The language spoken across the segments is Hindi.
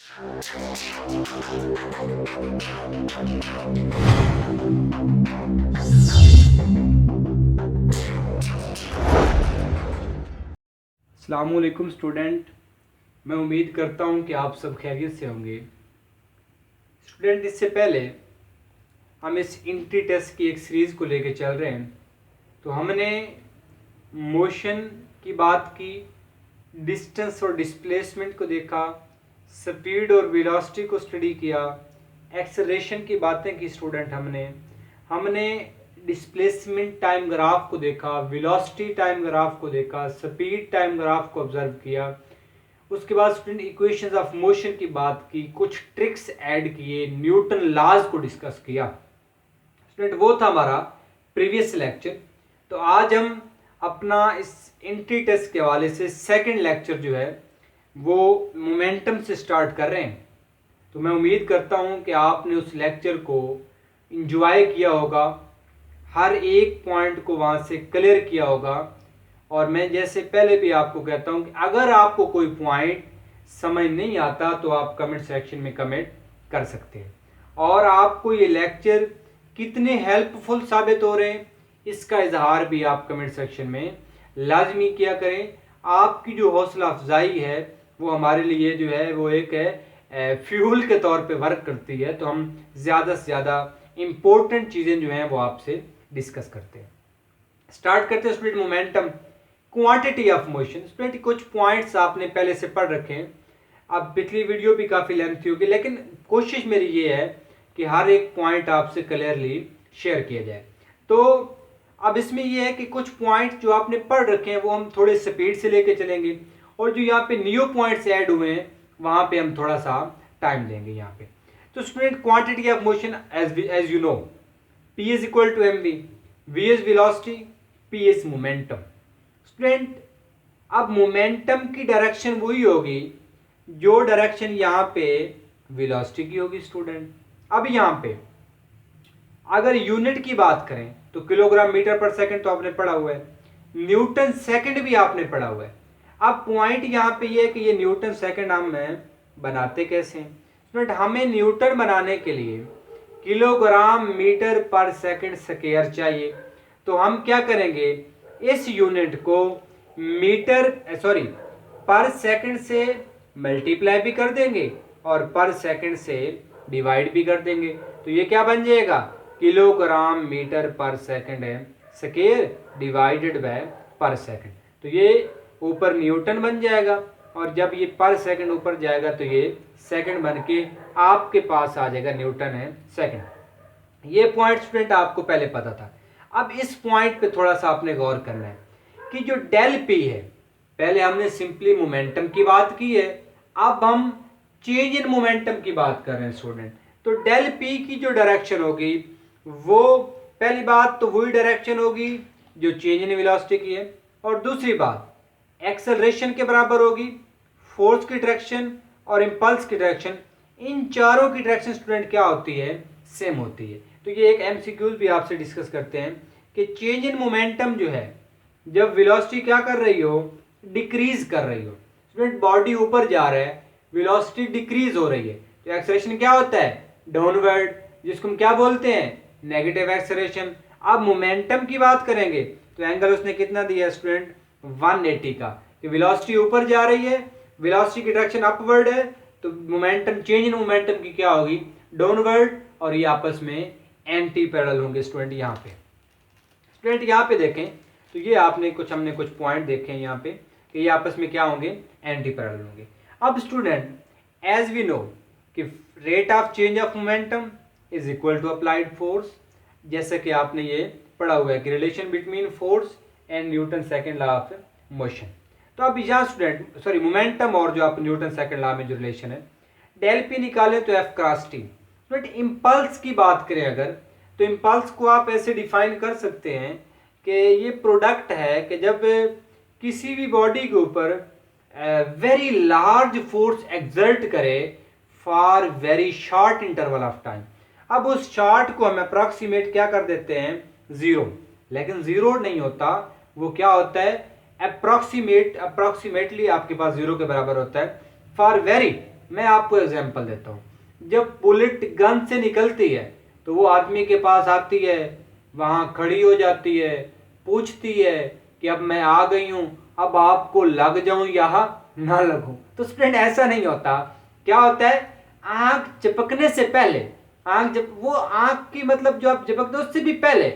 अस्सलामुअलैकुम स्टूडेंट, मैं उम्मीद करता हूँ कि आप सब खैरियत से होंगे। स्टूडेंट, इससे पहले हम इस इंट्री टेस्ट की एक सीरीज़ को लेकर चल रहे हैं। तो हमने मोशन की बात की, डिस्टेंस और डिस्प्लेसमेंट को देखा, स्पीड और वेलोसिटी को स्टडी किया, एक्सेलरेशन की बातें की स्टूडेंट। हमने डिस्प्लेसमेंट टाइम ग्राफ को देखा, वेलोसिटी टाइम ग्राफ को देखा, स्पीड टाइम ग्राफ को ऑब्जर्व किया। उसके बाद स्टूडेंट इक्वेशंस ऑफ मोशन की बात की, कुछ ट्रिक्स ऐड किए, न्यूटन लॉज को डिस्कस किया। स्टूडेंट, वो था हमारा प्रीवियस लेक्चर। तो आज हम अपना इस एंट्री टेस्ट के हवाले से सेकंड लेक्चर जो है वो मोमेंटम से स्टार्ट कर रहे हैं। तो मैं उम्मीद करता हूं कि आपने उस लेक्चर को इंजॉय किया होगा, हर एक पॉइंट को वहां से क्लियर किया होगा। और मैं जैसे पहले भी आपको कहता हूं कि अगर आपको कोई पॉइंट समझ नहीं आता तो आप कमेंट सेक्शन में कमेंट कर सकते हैं। और आपको ये लेक्चर कितने हेल्पफुल साबित हो रहे हैं इसका इजहार भी आप कमेंट सेक्शन में लाजमी किया करें। आपकी जो हौसला अफजाई है वो हमारे लिए जो है वो एक फ्यूल के तौर पे वर्क करती है। तो हम ज़्यादा से ज़्यादा इम्पोर्टेंट चीज़ें जो हैं वो आपसे डिस्कस करते हैं। स्टार्ट करते हैं student momentum, quantity of motion. Student, कुछ पॉइंट्स आपने पहले से पढ़ रखे हैं। अब पिछली वीडियो भी काफ़ी लेंथी होगी, लेकिन कोशिश मेरी ये है कि हर एक पॉइंट आपसे क्लियरली शेयर किया जाए। तो अब इसमें ये है कि कुछ पॉइंट जो आपने पढ़ रखे हैं वो हम थोड़े स्पीड से लेके चलेंगे, और जो यहाँ पे न्यू पॉइंट्स ऐड हुए हैं वहाँ पे हम थोड़ा सा टाइम लेंगे यहाँ पे। तो student, quantity of motion as you know, P is equal to mv, v is velocity, P is momentum. Student, अब मोमेंटम की डायरेक्शन वही होगी जो डायरेक्शन यहाँ पे वेलोसिटी की होगी। स्टूडेंट, अब यहाँ पे अगर यूनिट की बात करें तो किलोग्राम मीटर पर सेकंड तो आपने पढ़ा हुआ है, न्यूटन सेकंड भी आपने पढ़ा हुआ है। अब पॉइंट यहाँ पे ये है कि ये न्यूटन सेकंड हम बनाते कैसे हैं। स्टूडेंट, हमें न्यूटन बनाने के लिए किलोग्राम मीटर पर सेकंड स्क्वायर चाहिए। तो हम क्या करेंगे, इस यूनिट को पर सेकंड से मल्टीप्लाई भी कर देंगे और पर सेकंड से डिवाइड भी कर देंगे। तो ये क्या बन जाएगा, किलोग्राम मीटर पर सेकंड है स्क्वायर डिवाइडेड बाय पर सेकंड। तो ये ऊपर न्यूटन बन जाएगा, और जब ये पर सेकंड ऊपर जाएगा तो ये सेकंड बन के आपके पास आ जाएगा न्यूटन है सेकंड। ये पॉइंट स्टूडेंट आपको पहले पता था। अब इस पॉइंट पे थोड़ा सा आपने गौर करना है कि जो डेल पी है, पहले हमने सिंपली मोमेंटम की बात की है, अब हम चेंज इन मोमेंटम की बात कर रहे हैं स्टूडेंट। तो डेल पी की जो डायरेक्शन होगी वो पहली बात तो वही डायरेक्शन होगी जो चेंज इन वेलोसिटी की है, और दूसरी बात एक्सेलरेशन के बराबर होगी, फोर्स की डायरेक्शन और इंपल्स की डायरेक्शन, इन चारों की डायरेक्शन स्टूडेंट क्या होती है, सेम होती है। तो ये एक एमसीक्यूज भी आपसे डिस्कस करते हैं कि चेंज इन मोमेंटम जो है, जब वेलोसिटी क्या कर रही हो, डिक्रीज कर रही हो। स्टूडेंट, बॉडी ऊपर जा रहा है, वेलोसिटी डिक्रीज हो रही है, तो एक्सेलरेशन क्या होता है, डाउनवर्ड, जिसको हम क्या बोलते हैं, नेगेटिव एक्सेलरेशन। अब मोमेंटम की बात करेंगे तो एंगल उसने कितना दिया स्टूडेंट, 180 का। कि वेलोसिटी ऊपर जा रही है, वेलोसिटी की डायरेक्शन अपवर्ड है, तो मोमेंटम, चेंज इन मोमेंटम की क्या होगी, डाउनवर्ड, और ये आपस में एंटी पैरेलल होंगे। स्टूडेंट, यहाँ पे देखें तो ये हमने कुछ पॉइंट देखे हैं यहाँ पे कि ये आपस में क्या होंगे, एंटी पैरेलल होंगे। अब स्टूडेंट, एज वी नो कि rate of change of momentum is equal to applied force, जैसे कि आपने ये पढ़ा हुआ है कि relation between force and Newton second law of motion. तो अब यहाँ स्टूडेंट मोमेंटम और जो आप न्यूटन सेकंड लॉ में जो रिलेशन है, डेल पी निकालें तो F cross T. Student, impulse की बात करें अगर, तो इम्पल्स को आप ऐसे डिफाइन कर सकते हैं कि ये प्रोडक्ट है कि जब किसी भी बॉडी के ऊपर वेरी लार्ज फोर्स एक्सर्ट करे for very short interval of time. अब उस शॉर्ट को हम अप्रॉक्सीमेट क्या कर देते हैं, जीरो, लेकिन जीरो नहीं होता, वो क्या होता है, अप्रॉक्सीमेटली आपके पास जीरो के बराबर होता है फॉर वेरी मैं आपको एग्जांपल देता हूँ। जब बुलेट गन से निकलती है तो वो आदमी के पास आती है, वहाँ खड़ी हो जाती है, पूछती है कि अब मैं आ गई हूँ, अब आपको लग जाऊं या ना लगूं। तो स्टूडेंट ऐसा नहीं होता। क्या होता है, आंख चिपकने से पहले, आंख जब वो आंख की मतलब जो आप चिपकते हो उससे भी पहले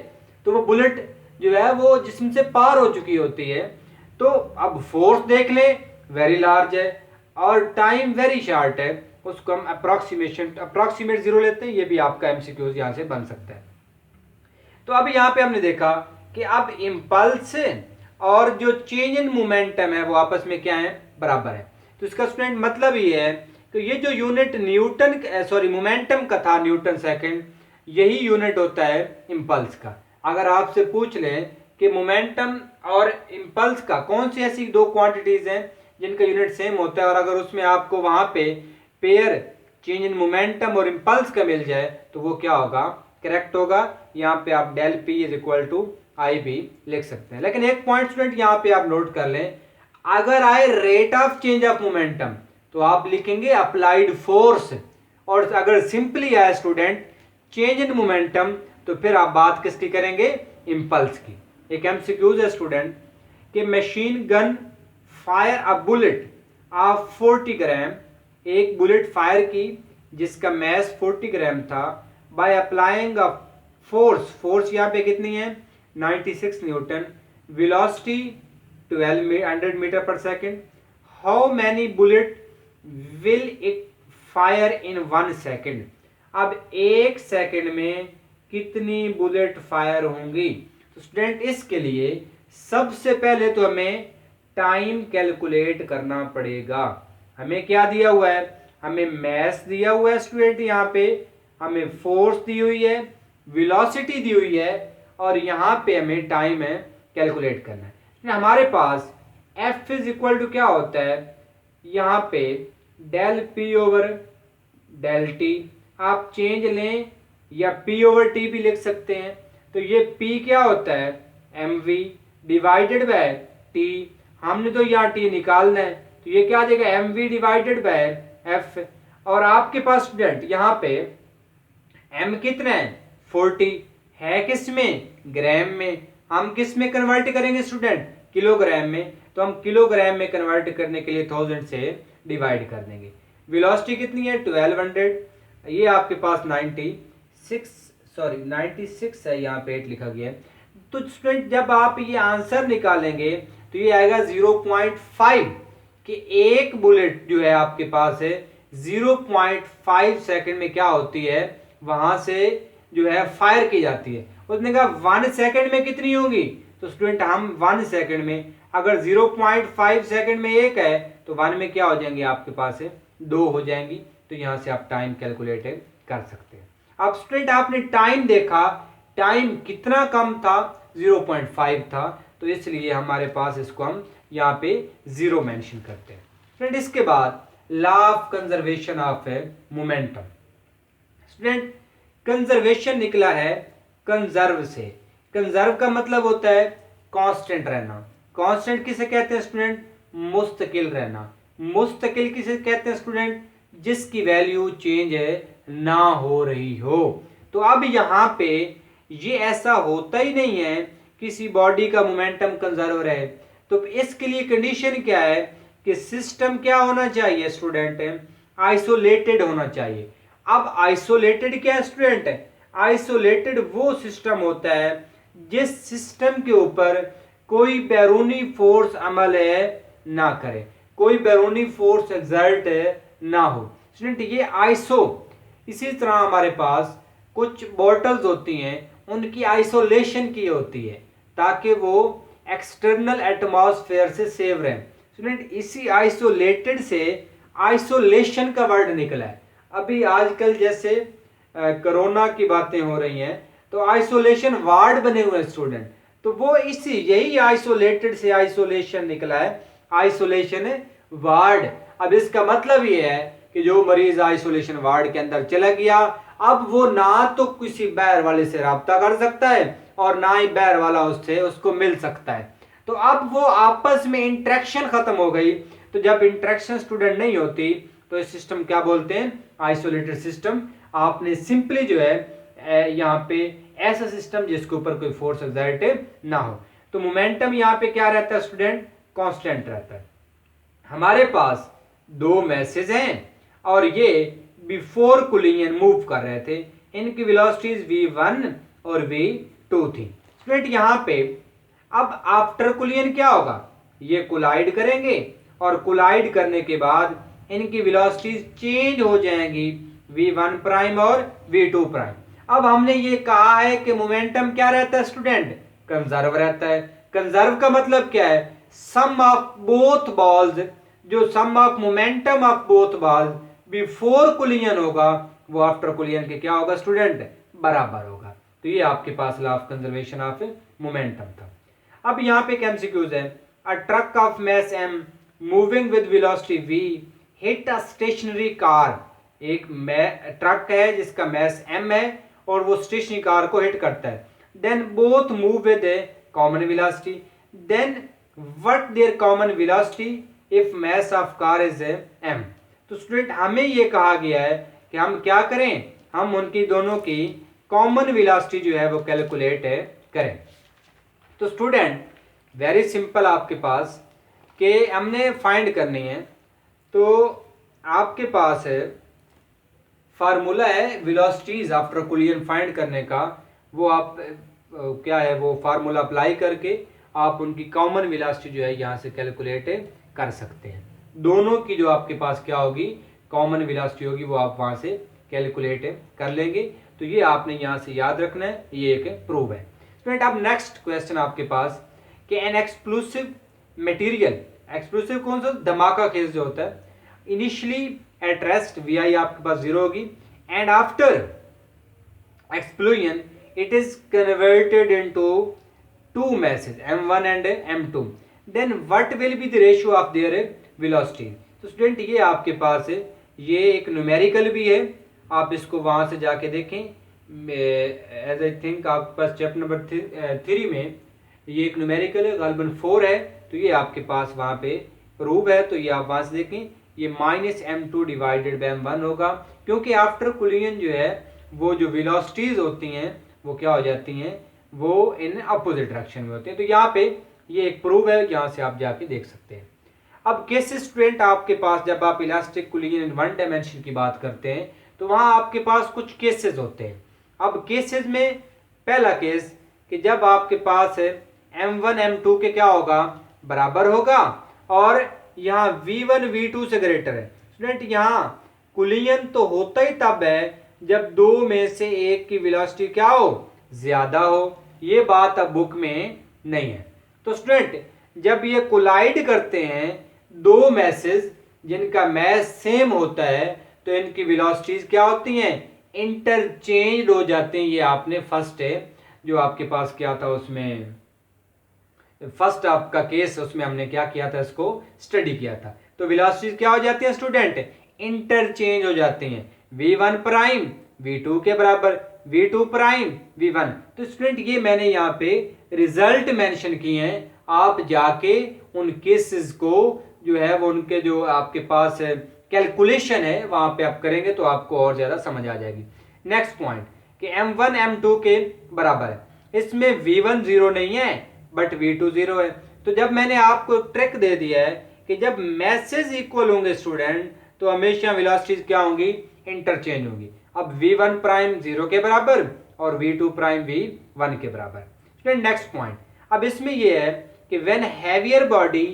तो वो बुलेट जो है वो जिस्म से पार हो चुकी होती है। तो अब फोर्स देख ले, वेरी लार्ज है और टाइम वेरी शॉर्ट है, उसको हम अप्रोक्सीमेट जीरो लेते हैं। ये भी आपका एमसीक्यूज यहाँ से बन सकता है। तो अब यहाँ पे हमने देखा कि अब इम्पल्स और जो चेंज इन मोमेंटम है वो आपस में क्या है, बराबर है। तो इसका स्टूडेंट मतलब ये है कि ये जो यूनिट मोमेंटम का था न्यूटन सेकंड, यही यूनिट होता है इम्पल्स का। अगर आपसे पूछ लें कि मोमेंटम और इम्पल्स का कौन सी ऐसी दो क्वांटिटीज हैं जिनका यूनिट सेम होता है, और अगर उसमें आपको वहां पे पेयर चेंज इन मोमेंटम और इम्पल्स का मिल जाए तो वो क्या होगा, करेक्ट होगा। यहाँ पे आप del P is equal to I भी लिख सकते हैं। लेकिन एक पॉइंट स्टूडेंट यहाँ पे आप नोट कर लें, अगर आए rate of change of momentum तो आप लिखेंगे अप्लाइड फोर्स, और अगर सिंपली आए स्टूडेंट चेंज इन मोमेंटम तो फिर आप बात किसकी करेंगे, इम्पल्स की। एक एमसीक्यूज है स्टूडेंट कि machine gun fire a bullet of 40 ग्राम, एक बुलेट फायर की जिसका मैस 40 ग्राम था, बाय अप्लाइंग अ फोर्स यहाँ पे कितनी है 96 Newton, velocity 1200 metre per second, how many bullet will it fire in 1 second. अब 1 सेकेंड में कितनी बुलेट फायर होंगी। तो स्टूडेंट इसके लिए सबसे पहले तो हमें टाइम कैलकुलेट करना पड़ेगा। हमें क्या दिया हुआ है, हमें मैस दिया हुआ है स्टूडेंट, यहाँ पे हमें फोर्स दी हुई है, वेलोसिटी दी हुई है, और यहाँ पे हमें टाइम है कैलकुलेट करना है। हमारे पास F इज इक्वल टू क्या होता है, यहाँ पे del P over del T, आप चेंज लें या P ओवर टी भी लिख सकते हैं। तो ये P क्या होता है, mv डिवाइडेड बाय T, हमने तो यहाँ T निकालना है, तो ये क्या आ जाएगा mv डिवाइडेड बाय F। और आपके पास स्टूडेंट यहाँ पे m कितना है 40 है, किस में, ग्राम में, हम किस में कन्वर्ट करेंगे स्टूडेंट, किलोग्राम में, तो हम किलोग्राम में कन्वर्ट करने के लिए 1000 से डिवाइड कर देंगे। वेलोसिटी कितनी है 1200, ये आपके पास 96 है, यहाँ पे 8 लिखा गया है। तो स्टूडेंट जब आप ये आंसर निकालेंगे तो ये आएगा 0.5, कि एक बुलेट जो है आपके पास है 0.5 सेकंड में क्या होती है, वहां से जो है फायर की जाती है। उसने कहा 1 सेकंड में कितनी होगी, तो स्टूडेंट हम 1 सेकंड में, अगर 0.5 सेकंड में एक है तो 1 में क्या हो जाएंगे आपके पास है 2 हो जाएंगी। तो यहां से आप टाइम कैलकुलेट कर सकते हैं। अब स्टूडेंट आपने टाइम देखा, टाइम कितना कम था 0.5 था, तो इसलिए हमारे पास इसको हम यहाँ पे 0 मेंशन करते हैं। स्टूडेंट इसके बाद law of conservation of momentum, student conservation निकला है कंजर्व से। कंजर्व का मतलब होता है कांस्टेंट रहना। कांस्टेंट किसे कहते हैं स्टूडेंट, मुस्तकिल रहना। मुस्तकिल किसे कहते हैं स्टूडेंट, जिसकी वैल्यू चेंज ना हो रही हो। तो अब यहाँ पे ये ऐसा होता ही नहीं है किसी बॉडी का मोमेंटम कंजर्व रहे। तो इसके लिए कंडीशन क्या है कि सिस्टम क्या होना चाहिए स्टूडेंट, आइसोलेटेड होना चाहिए। अब आइसोलेटेड क्या है स्टूडेंट, आइसोलेटेड वो सिस्टम होता है जिस सिस्टम के ऊपर कोई बैरूनी फोर्स अमल ना करे, कोई बैरूनी फोर्स एक्सर्ट ना हो। स्टूडेंट ये आइसो, इसी तरह हमारे पास कुछ बॉटल्स होती हैं, उनकी आइसोलेशन की होती है ताकि वो एक्सटर्नल एटमॉस्फेयर से सेव रहें। स्टूडेंट इसी आइसोलेटेड से आइसोलेशन का वर्ड निकला है। अभी आजकल जैसे कोरोना की बातें हो रही हैं तो आइसोलेशन वार्ड बने हुए हैं स्टूडेंट, तो वो इसी यही आइसोलेटेड से आइसोलेशन निकला है, आइसोलेशन वार्ड। अब इसका मतलब ये है कि जो मरीज आइसोलेशन वार्ड के अंदर चला गया, अब वो ना तो किसी बाहर वाले से राब्ता कर सकता है और ना ही बाहर वाला उसको मिल सकता है। तो अब वो आपस में इंटरेक्शन खत्म हो गई। तो जब इंटरेक्शन स्टूडेंट नहीं होती तो इस सिस्टम क्या बोलते हैं, आइसोलेटेड सिस्टम। आपने सिंपली जो है यहाँ पे ऐसा सिस्टम जिसके ऊपर कोई फोर्स एक्सर्ट ना हो। तो मोमेंटम यहाँ पे क्या रहता है स्टूडेंट, कांस्टेंट रहता है। हमारे पास दो मैसेज हैं और ये बिफोर कोलिजन मूव कर रहे थे, इनकी वेलोसिटीज v1 और v2 थी। स्टूडेंट यहाँ पे अब आफ्टर कोलिजन क्या होगा, ये कोलाइड करेंगे और कोलाइड करने के बाद इनकी वेलोसिटीज चेंज हो जाएंगी v1 प्राइम और v2 प्राइम। अब हमने ये कहा है कि मोमेंटम क्या रहता है स्टूडेंट, कंजर्व रहता है। कंजर्व का मतलब क्या है, सम ऑफ बोथ बॉल्स, जो sum of momentum of both balls before collision होगा वो आफ्टर कोलिजन के क्या होगा स्टूडेंट, बराबर होगा। तो ये आपके पास law of conservation of momentum था। अब यहाँ पे एमसीक्यूज है, a truck of mass m moving with velocity v hit a stationary car. एक ट्रक है जिसका मैस m है और वो स्टेशनरी कार को हिट करता है। Then both move with common velocity, then what there common velocity if mass of car is m। तो स्टूडेंट हमें ये कहा गया है कि हम क्या करें, हम उनकी दोनों की कॉमन वेलोसिटी जो है वो कैलकुलेट करें। तो स्टूडेंट वेरी सिंपल आपके पास कि हमने फाइंड करनी है। तो आपके पास है फार्मूला है वेलोसिटीज आफ्टर कोलिजन फाइंड करने का, वो आप क्या है वो फार्मूला अप्लाई करके आप उनकी कॉमन वेलोसिटी जो है यहाँ से कैलकुलेट कर सकते हैं। दोनों की जो आपके पास क्या होगी कॉमन वेलोसिटी होगी वो आप वहाँ से कैलकुलेट कर लेंगे। तो ये आपने यहाँ से याद रखना है, ये एक प्रूव है। स्टूडेंट अब नेक्स्ट क्वेश्चन आपके पास कि एन एक्सप्लोसिव मटेरियल, एक्सप्लोसिव कौन सा, धमाका खेल जो होता है, initially at rest V I आपके पास 0 होगी and after explosion it is converted into two masses m1 and m2, then what will be the ratio of their velocity. तो स्टूडेंट ये आपके पास है, ये एक न्यूमेरिकल भी है, आप इसको वहां से जाके देखें। एज आई थिंक आपके पास चैप्टर नंबर 3 में ये एक न्यूमेरिकल है, गालबन 4 है, तो ये आपके पास वहाँ पे प्रूव है। तो ये आप वहाँ से देखें, ये -m2 डिवाइडेड बाय m1 होगा, क्योंकि आफ्टर कोलिजन जो है वो जो वेलोसिटीज होती हैं वो क्या हो जाती हैं, वो इन अपोजिट डायरेक्शन में होती हैं। तो यहाँ पे ये एक प्रूव है, यहाँ से आप जाके देख सकते हैं। अब केसेस स्टूडेंट आपके पास जब आप elastic collision in one dimension की बात करते हैं तो वहाँ आपके पास कुछ केसेस होते हैं। अब केसेस में पहला केस कि जब आपके पास m1 m2 के क्या होगा, बराबर होगा और यहाँ v1 v2 से ग्रेटर है। स्टूडेंट यहाँ कोलिजन तो होता ही तब है जब दो में से एक की वेलोसिटी क्या हो, ज्यादा हो। ये बात अब बुक में नहीं है। तो स्टूडेंट जब ये कोलाइड करते हैं दो मैसेज जिनका मैस सेम होता है तो इनकी वेलोसिटीज क्या होती हैं, इंटरचेंज हो जाते हैं। ये आपने फर्स्ट है जो आपके पास क्या था उसमें फर्स्ट आपका केस, उसमें हमने क्या किया था, इसको स्टडी किया था। तो वेलोसिटीज क्या हो जाती है स्टूडेंट, इंटरचेंज हो जाते हैं, v1 प्राइम v2 के बराबर, v2 प्राइम v1। तो स्टूडेंट ये मैंने यहाँ पे रिजल्ट मेंशन किए हैं, आप जाके उन केसेस को जो है वो उनके जो आपके पास कैलकुलेशन है वहां पे आप करेंगे तो आपको और ज्यादा समझ आ जाएगी। नेक्स्ट पॉइंट कि m1 m2 के बराबर है, इसमें v1 0 नहीं है बट v2 0 है। तो जब मैंने आपको ट्रिक दे दिया है कि जब मैसेज इक्वल होंगे स्टूडेंट तो हमेशा वेलोसिटीज क्या होंगी, इंटरचेंज होंगी। अब v1 प्राइम 0 के बराबर और v2 प्राइम v1 के बराबर। स्टूडेंट नेक्स्ट पॉइंट, अब इसमें यह है कि when heavier body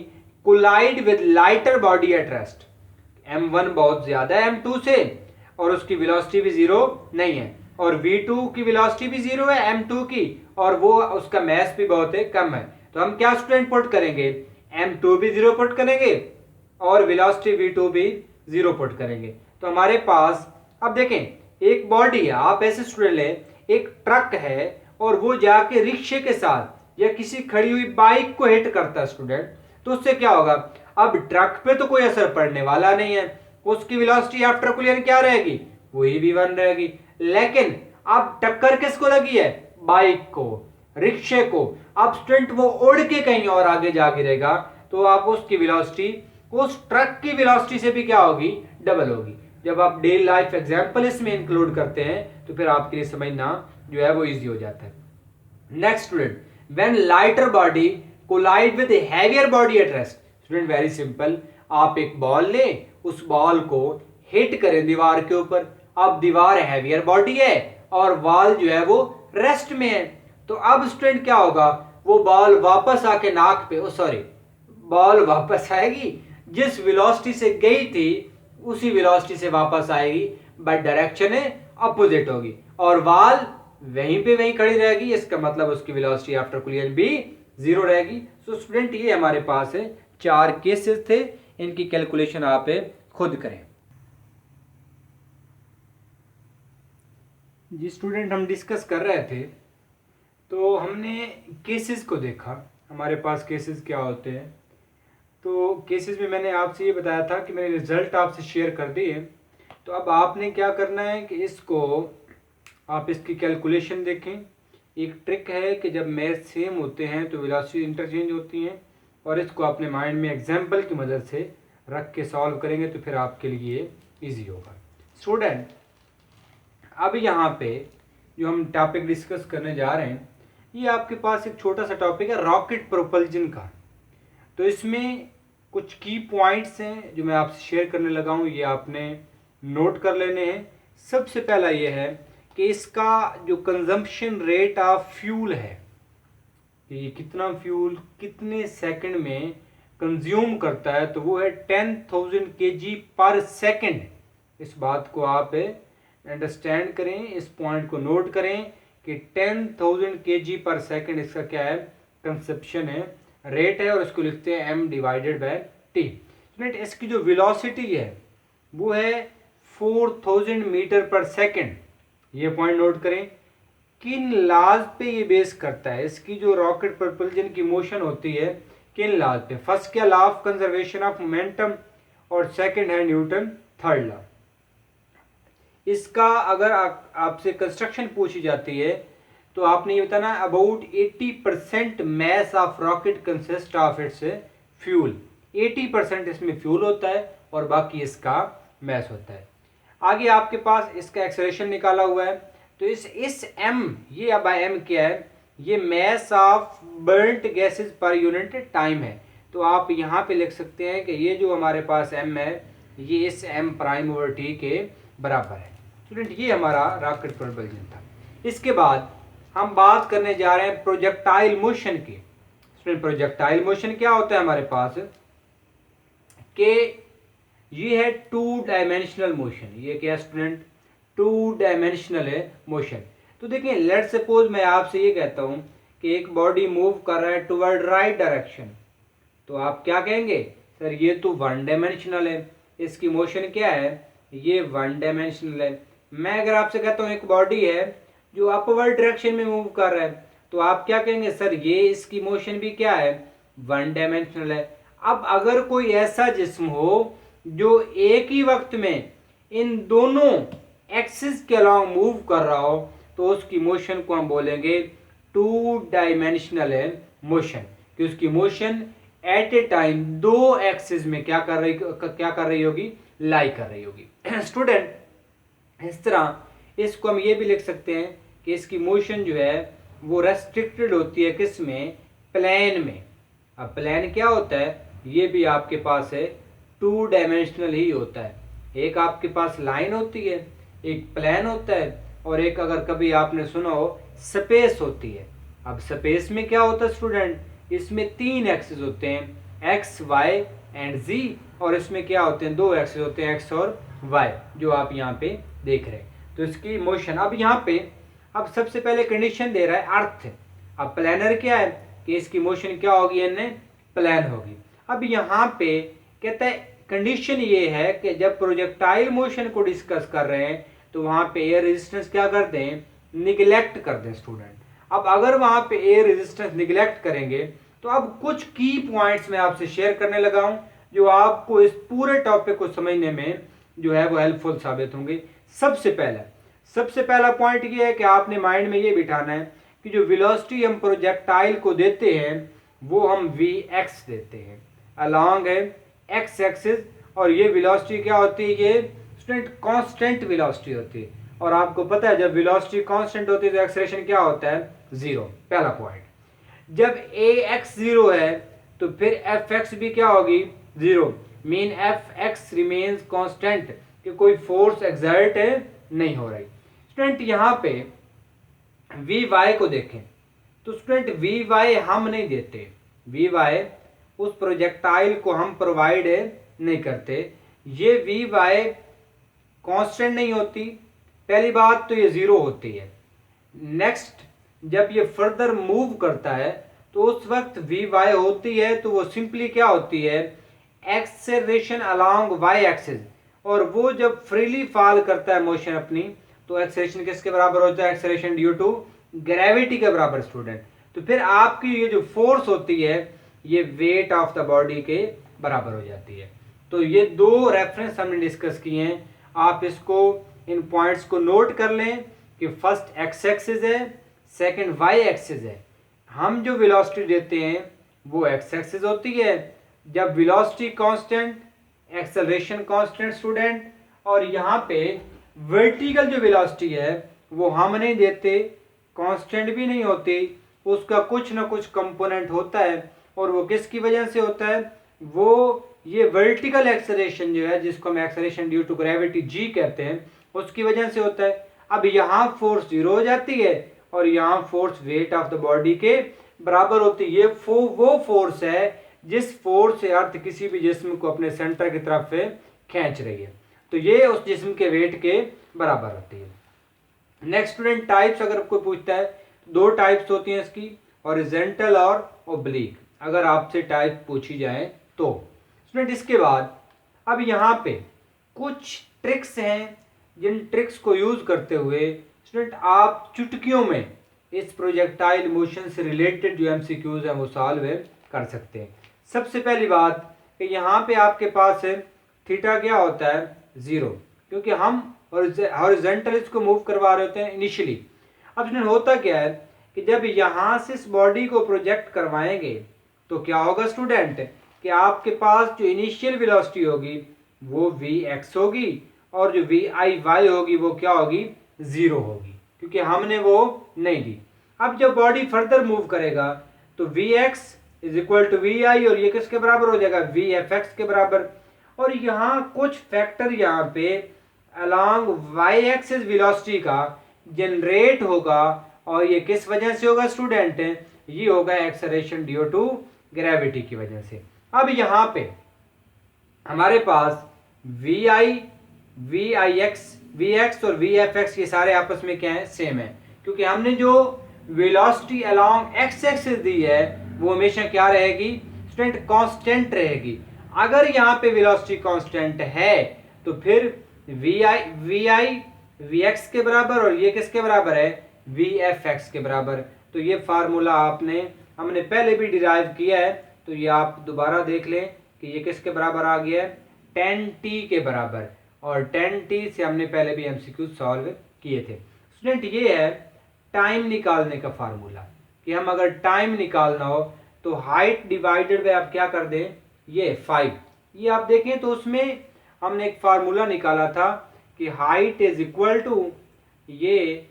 collide with lighter body at rest, m1 बहुत ज्यादा है m2 से और उसकी वेलोसिटी भी 0 नहीं है और v2 की वेलोसिटी भी 0 है m2 की और वो उसका मैस भी बहुत है कम है। तो हम क्या स्टूडेंट पुट करेंगे, m2 भी 0 पुट करेंगे और वेलोसिटी v2 भी 0 पुट करेंगे। तो हमारे पास अब देखें एक बॉडी है, आप ऐसे स्टूडेंट लें, एक ट्रक है और वो जाके रिक्शे के साथ या किसी खड़ी हुई बाइक को हिट करता है स्टूडेंट, तो उससे क्या होगा, अब ट्रक पे तो कोई असर पड़ने वाला नहीं है, उसकी वेलोसिटी आफ्टर कोलिजन क्या रहेगी, वही v1 रहेगी। लेकिन अब टक्कर किसको लगी है, बाइक को, रिक्शे को। अब स्टूडेंट वो उड़ के कहीं और आगे जा गिरेगा तो आप उसकी वेलोसिटी उस ट्रक की वेलोसिटी से भी क्या होगी, डबल होगी। जब आप डेली लाइफ एग्जाम्पल इसमें इंक्लूड करते हैं तो फिर आपके लिए समझना जो है वो ईजी हो जाता है। Next student, when lighter body collide with heavier body at rest. Student very simple, आप एक बॉल लें, उस बॉल को हिट करें दीवार के ऊपर। अब दीवार हैवियर बॉडी है और वॉल जो है वो रेस्ट में है, तो अब स्टूडेंट क्या होगा, वो बॉल वापस आके नाक पे, बॉल वापस आएगी, जिस वेलोसिटी से गई थी उसी वेलोसिटी से वापस आएगी, बट डायरेक्शन है अपोजिट होगी, और वॉल वहीं पे वहीं खड़ी रहेगी। इसका मतलब उसकी वेलोसिटी आफ्टर कोलिजन भी 0 रहेगी। सो स्टूडेंट ये हमारे पास है 4 केसेस थे, इनकी कैलकुलेशन आप खुद करें। जी स्टूडेंट, हम डिस्कस कर रहे थे तो हमने केसेस को देखा, हमारे पास केसेस क्या होते हैं। तो केसेस में मैंने आपसे ये बताया था कि मैंने रिजल्ट आपसे शेयर कर दिए। तो अब आपने क्या करना है कि आप इसकी कैलकुलेशन देखें। एक ट्रिक है कि जब मैथ सेम होते हैं तो वेलोसिटी इंटरचेंज होती हैं, और इसको अपने माइंड में एग्जाम्पल की मदद से रख के सॉल्व करेंगे तो फिर आपके लिए ईजी होगा। स्टूडेंट, अब यहाँ पे जो हम टॉपिक डिस्कस करने जा रहे हैं, ये आपके पास एक छोटा सा टॉपिक है रॉकेट प्रोपल्जन का। तो इसमें कुछ की पॉइंट्स हैं जो मैं आपसे शेयर करने लगा हूँ, ये आपने नोट कर लेने हैं। सबसे पहला ये है कि इसका जो कंजम्पशन रेट ऑफ फ्यूल है, ये कितना फ्यूल कितने सेकंड में कंज्यूम करता है, तो वो है 10,000 kg पर सेकंड। इस बात को आप अंडरस्टैंड करें, इस पॉइंट को नोट करें कि 10,000 kg पर सेकंड इसका क्या है, कंजप्शन है, रेट है, और इसको लिखते हैं m/t। इसकी जो वेलोसिटी है वो है 4000 मीटर पर सेकंड। ये पॉइंट नोट करें। किन लॉज पे ये बेस करता है, इसकी जो रॉकेट प्रोपल्जन की मोशन होती है किन लॉज पे। फर्स्ट क्या, law of conservation of momentum, और सेकंड है न्यूटन थर्ड लॉ। इसका अगर आपसे कंस्ट्रक्शन पूछी जाती है तो आपने ये बताना about 80% mass of rocket consist of its fuel. 80% इसमें फ्यूल होता है और बाकी इसका मैस होता है। आगे आपके पास इसका एक्सेलरेशन निकाला हुआ है, तो इस m, ये अब m क्या है, ये mass of burnt gases per unit time है। तो आप यहाँ पे लिख सकते हैं कि ये जो हमारे पास m है ये इस m'/t के बराबर है। स्टूडेंट, ये हमारा रॉकेट प्रोपल्जन था। इसके बाद हम बात करने जा रहे हैं प्रोजेक्टाइल मोशन की। स्टूडेंट, प्रोजेक्टाइल मोशन क्या होता है हमारे पास कि ये है 2 डायमेंशनल मोशन। ये क्या है स्टूडेंट, 2 डायमेंशनल है मोशन। तो देखिए, लेट्स सपोज मैं आपसे ये कहता हूं कि एक बॉडी मूव कर रहा है टुवर्ड राइट डायरेक्शन, तो आप क्या कहेंगे, सर ये तो 1 डायमेंशनल है, इसकी मोशन क्या है, ये 1 डायमेंशनल है। मैं अगर आपसे कहता हूँ एक बॉडी है जो अपवर्ड डायरेक्शन में मूव कर रहा है, तो आप क्या कहेंगे, सर ये इसकी मोशन भी क्या है, 1 डायमेंशनल है। अब अगर कोई ऐसा जिस्म हो जो एक ही वक्त में इन दोनों एक्सिस के अलॉन्ग मूव कर रहा हो, तो उसकी मोशन को हम बोलेंगे 2 डायमेंशनल है मोशन, कि उसकी motion at a time 2 axis में क्या कर रही होगी, लाई कर रही होगी। स्टूडेंट, इस तरह इसको हम ये भी लिख सकते हैं कि इसकी मोशन जो है वो रेस्ट्रिक्टेड होती है किस में, प्लेन में। अब प्लेन क्या होता है, ये भी आपके पास है 2 डायमेंशनल ही होता है। एक आपके पास लाइन होती है, एक प्लेन होता है, और एक अगर कभी आपने सुना हो स्पेस होती है। अब स्पेस में क्या होता है स्टूडेंट, इसमें 3 एक्सिस होते हैं, एक्स, वाई एंड जी, और इसमें क्या होते हैं, 2 एक्सिस होते हैं, एक्स और वाई, जो आप यहाँ पे देख रहे हैं। तो इसकी मोशन अब यहाँ पे अब सबसे पहले कंडीशन दे रहा है अर्थ। अब प्लेनर क्या है कि इसकी मोशन क्या होगी, इनने प्लेन होगी। अब यहाँ पे कहता है कंडीशन ये है कि जब प्रोजेक्टाइल मोशन को डिस्कस कर रहे हैं तो वहाँ पे एयर रेजिस्टेंस क्या कर दें, निगलेक्ट कर दें स्टूडेंट। अब अगर वहाँ पे एयर रेजिस्टेंस निगलेक्ट करेंगे तो अब कुछ की पॉइंट्स मैं आपसे शेयर करने लगा हूँ जो आपको इस पूरे टॉपिक को समझने में जो है वो हेल्पफुल साबित होंगे। सबसे पहला पॉइंट ये है कि आपने माइंड में ये बिठाना है कि जो वेलोसिटी हम प्रोजेक्टाइल को देते हैं वो हम Vx देते हैं, अलॉन्ग है एक्स एक्सिस, और ये वेलोसिटी क्या होती है, ये स्टूडेंट कांस्टेंट वेलोसिटी होती है। और आपको पता है जब वेलोसिटी कांस्टेंट होती है तो एक्सेलरेशन क्या होता है, जीरो, पहला पॉइंट। जब ए एक्स जीरो है तो फिर एफ एक्स भी क्या होगी, zero, mean F x remains constant, कि कोई फोर्स एक्सर्ट नहीं हो रही। स्टूडेंट यहाँ पे वी वाई को देखें तो स्टूडेंट वी वाई हम नहीं देते, वी वाई उस प्रोजेक्टाइल को हम प्रोवाइड नहीं करते। ये वी वाई कांस्टेंट नहीं होती, पहली बात तो ये जीरो होती है। नेक्स्ट जब ये फर्दर मूव करता है तो उस वक्त वी वाई होती है तो वो सिंपली क्या होती है, एक्सेलरेशन अलोंग वाई एक्सिस। और वो जब फ्रीली फॉल करता है मोशन अपनी तो एक्सेलरेशन किसके बराबर होता है, एक्सेलरेशन ड्यू टू ग्रेविटी के बराबर स्टूडेंट। तो फिर आपकी ये जो फोर्स होती है ये वेट ऑफ द बॉडी के बराबर हो जाती है। तो ये दो रेफरेंस हमने डिस्कस किए हैं, आप इसको इन पॉइंट्स को नोट कर लें कि फर्स्ट एक्स एक्सिस है, सेकंड वाई एक्सिस है। हम जो वेलोसिटी देते हैं वो एक्स एक्सिस होती है, जब velocity constant, acceleration constant student. और यहाँ पे वर्टिकल जो वेलोसिटी है वो हम नहीं देते, कांस्टेंट भी नहीं होती, उसका कुछ ना कुछ कंपोनेंट होता है। और वो किसकी वजह से होता है, वो ये वर्टिकल एक्सेलरेशन जो है जिसको हम acceleration due to gravity G कहते हैं उसकी वजह से होता है। अब यहाँ फोर्स जीरो हो जाती है और यहाँ force weight of the body के बराबर होती है। ये वो फोर्स है जिस फोर्स से अर्थ किसी भी जिस्म को अपने सेंटर की तरफ खींच रही है, तो ये उस जिस्म के वेट के बराबर होती है। नेक्स्ट स्टूडेंट टाइप्स अगर कोई पूछता है, दो टाइप्स होती हैं इसकी, हॉरिजॉन्टल और ओब्लिक, अगर आपसे टाइप पूछी जाए तो। स्टूडेंट इसके बाद अब यहाँ पे कुछ ट्रिक्स हैं जिन ट्रिक्स को यूज करते हुए स्टूडेंट आप चुटकियों में इस प्रोजेक्टाइल मोशन से रिलेटेड जो एमसीक्यूज हैं वो सॉल्व कर सकते हैं। सबसे पहली बात कि यहाँ पे आपके पास है थीटा क्या होता है, जीरो, क्योंकि हम हॉरिजॉन्टल इसको मूव करवा रहे होते हैं इनिशियली। अब स्टूडेंट होता क्या है कि जब यहाँ से इस बॉडी को प्रोजेक्ट करवाएंगे तो क्या होगा स्टूडेंट कि आपके पास जो इनिशियल वेलोसिटी होगी वो वी एक्स होगी और जो वी आई वाई होगी वो क्या होगी, जीरो होगी, क्योंकि हमने वो नहीं दी। अब जब बॉडी फर्दर मूव करेगा तो V X is equal to V I और ये किसके बराबर हो जाएगा, वी एफ एक्स के बराबर। और यहाँ कुछ फैक्टर यहाँ पे अलोंग वाई एक्सिस वेलोसिटी का जनरेट होगा और ये किस वजह से होगा स्टूडेंट, ये होगा एक्सेलरेशन ड्यू टू ग्रेविटी की वजह से। अब यहाँ पे हमारे पास वी आई एक्स और वी एफ एक्स ये सारे आपस में क्या है, सेम है, क्योंकि हमने जो वेलोसिटी अलोंग एक्स एक्सिस दी है वो हमेशा क्या रहेगी स्टूडेंट, कांस्टेंट रहेगी। अगर यहाँ पे वेलोसिटी कांस्टेंट है तो फिर वी आई वी एक्स के बराबर और ये किसके बराबर है, वी एफ एक्स के बराबर। तो ये फार्मूला हमने पहले भी डिराइव किया है, तो ये आप दोबारा देख लें कि ये किसके बराबर आ गया है, 10t के बराबर। और 10t से हमने पहले भी एमसीक्यू सॉल्व किए थे। स्टूडेंट ये है टाइम निकालने का फार्मूला, कि हम अगर टाइम निकालना हो तो हाइट डिवाइडेड बाय आप क्या कर दें, ये 5। ये आप देखें तो उसमें हमने एक फार्मूला निकाला था कि हाइट इज इक्वल टू ये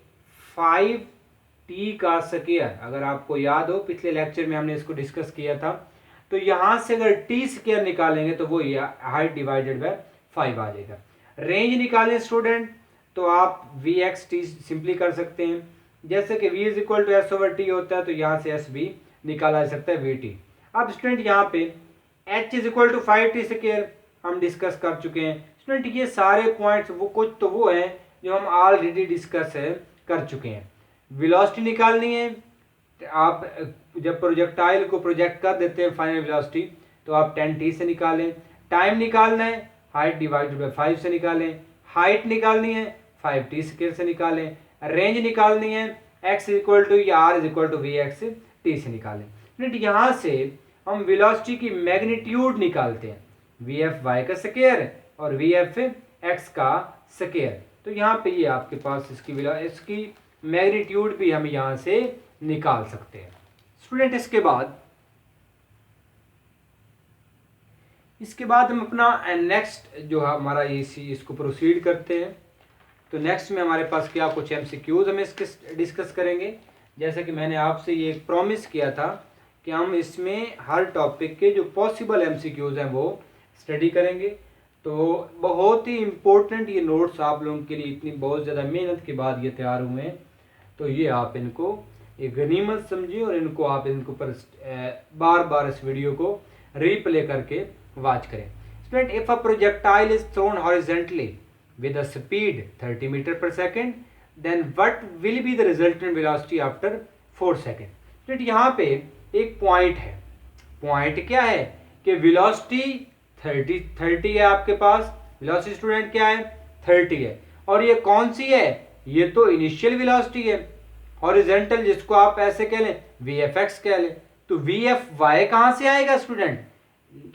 5t का स्क्वायर। अगर आपको याद हो पिछले लेक्चर में हमने इसको डिस्कस किया था, तो यहां से अगर टी स्क्वायर निकालेंगे तो वो हाइट डिवाइडेड बाय 5 आ जाएगा। रेंज निकालें स्टूडेंट तो आप वी एक्स टी सिंपली कर सकते हैं, जैसे कि v is equal to S over T होता है तो यहाँ से एस भी निकाला जा सकता है वी टी। अब स्टूडेंट यहाँ पे h is equal to 5t square हम डिस्कस कर चुके हैं। स्टूडेंट ये सारे पॉइंट्स वो कुछ तो वो हैं जो हम ऑलरेडी डिस्कस कर चुके हैं। वेलोसिटी निकालनी है, आप जब प्रोजेक्टाइल को प्रोजेक्ट कर देते हैं फाइनल वेलोसिटी तो आप 10t से निकालें। टाइम निकालना है, हाइट डिवाइडेड बाय 5 से निकालें। हाइट निकालनी है 5t स्क्वायर से निकालें। रेंज निकालनी है x इक्वल टू या r is equal to V X T से निकालें। यहाँ से हम वेलोसिटी की मैग्नीट्यूड निकालते हैं, वी एफ वाई का स्क्वायर और वी एफ एक्स का स्क्वायर। तो यहाँ पे ये आपके पास इसकी मैग्नीट्यूड भी हम यहाँ से निकाल सकते हैं। स्टूडेंट इसके बाद इसके बाद हम अपना नेक्स्ट जो हमारा इसको प्रोसीड करते हैं। तो नेक्स्ट में हमारे पास क्या कुछ MCQs हम इसके डिस्कस करेंगे। जैसे कि मैंने आपसे ये प्रॉमिस किया था कि हम इसमें हर टॉपिक के जो पॉसिबल MCQs हैं वो स्टडी करेंगे। तो बहुत ही इम्पोर्टेंट ये नोट्स आप लोगों के लिए इतनी बहुत ज़्यादा मेहनत के बाद ये तैयार हुए हैं, तो ये आप इनको एक गनीमत समझिए और इनको आप इनको पर बार बार इस वीडियो को रिप्ले करके वॉच करें। Student, if a projectile is throne horizontally with a speed 30 meter per second, then what will be the resultant velocity after 4 seconds? तो यहाँ पे एक पॉइंट है। पॉइंट क्या है कि वेलोसिटी 30 है आपके पास। वेलोसिटी स्टूडेंट क्या है? 30 है। और ये कौन सी है? ये तो इनिशियल वेलोसिटी है, हॉरिजॉन्टल, जिसको आप ऐसे कह लें VFX कह लें। तो VFY कहाँ से आएगा स्टूडेंट?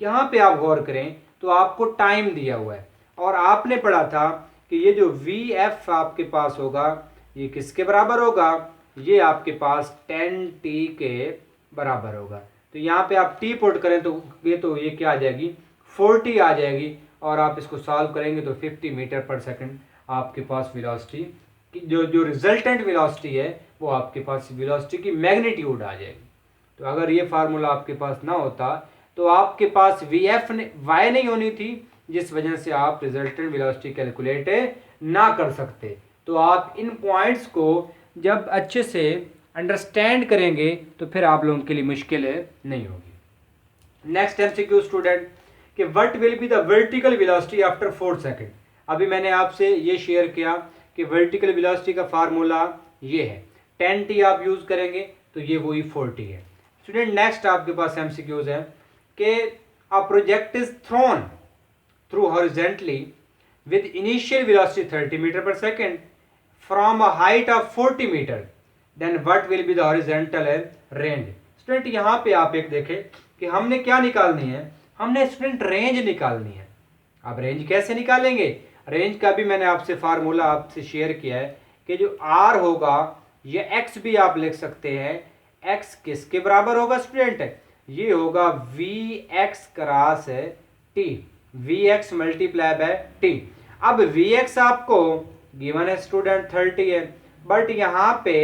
यहाँ पे आप गौर करें तो आपको टाइम दिया हुआ है और आपने पढ़ा था कि ये जो VF आपके पास होगा ये किसके बराबर होगा? ये आपके पास 10t के बराबर होगा। तो यहाँ पे आप t पुट करें तो ये क्या आ जाएगी? 40 आ जाएगी। और आप इसको सॉल्व करेंगे तो 50 मीटर पर सेकंड आपके पास वेलोसिटी की जो रिजल्टेंट वेलोसिटी है वो आपके पास वेलोसिटी की मैग्नीट्यूड आ जाएगी। तो अगर ये फार्मूला आपके पास ना होता तो आपके पास VFY नहीं होनी थी, जिस वजह से आप रिजल्टेंट वेलोसिटी कैलकुलेट ना कर सकते। तो आप इन पॉइंट्स को जब अच्छे से अंडरस्टैंड करेंगे तो फिर आप लोगों के लिए मुश्किल नहीं होगी। नेक्स्ट MCQ स्टूडेंट कि what will be the vertical velocity after 4 second. अभी मैंने आपसे ये शेयर किया कि वर्टिकल वेलोसिटी का फार्मूला ये है, 10t आप यूज करेंगे तो ये वही 40 है। स्टूडेंट, नेक्स्ट आपके पास MCQs है कि a project is throne through horizontally with initial velocity 30 meter per second from a height of 40 meter, then what will be the horizontal range? Student, यहाँ पे आप एक देखें कि हमने क्या निकालनी है? हमने स्टूडेंट रेंज निकालनी है। अब रेंज कैसे निकालेंगे? रेंज का भी मैंने आपसे फार्मूला आपसे शेयर किया है कि जो R होगा ये X भी आप लिख सकते हैं। X किसके बराबर होगा स्टूडेंट? ये होगा VX cross T, VX multiply by T। अब VX आपको गिवन है स्टूडेंट 30 है, बट यहाँ पे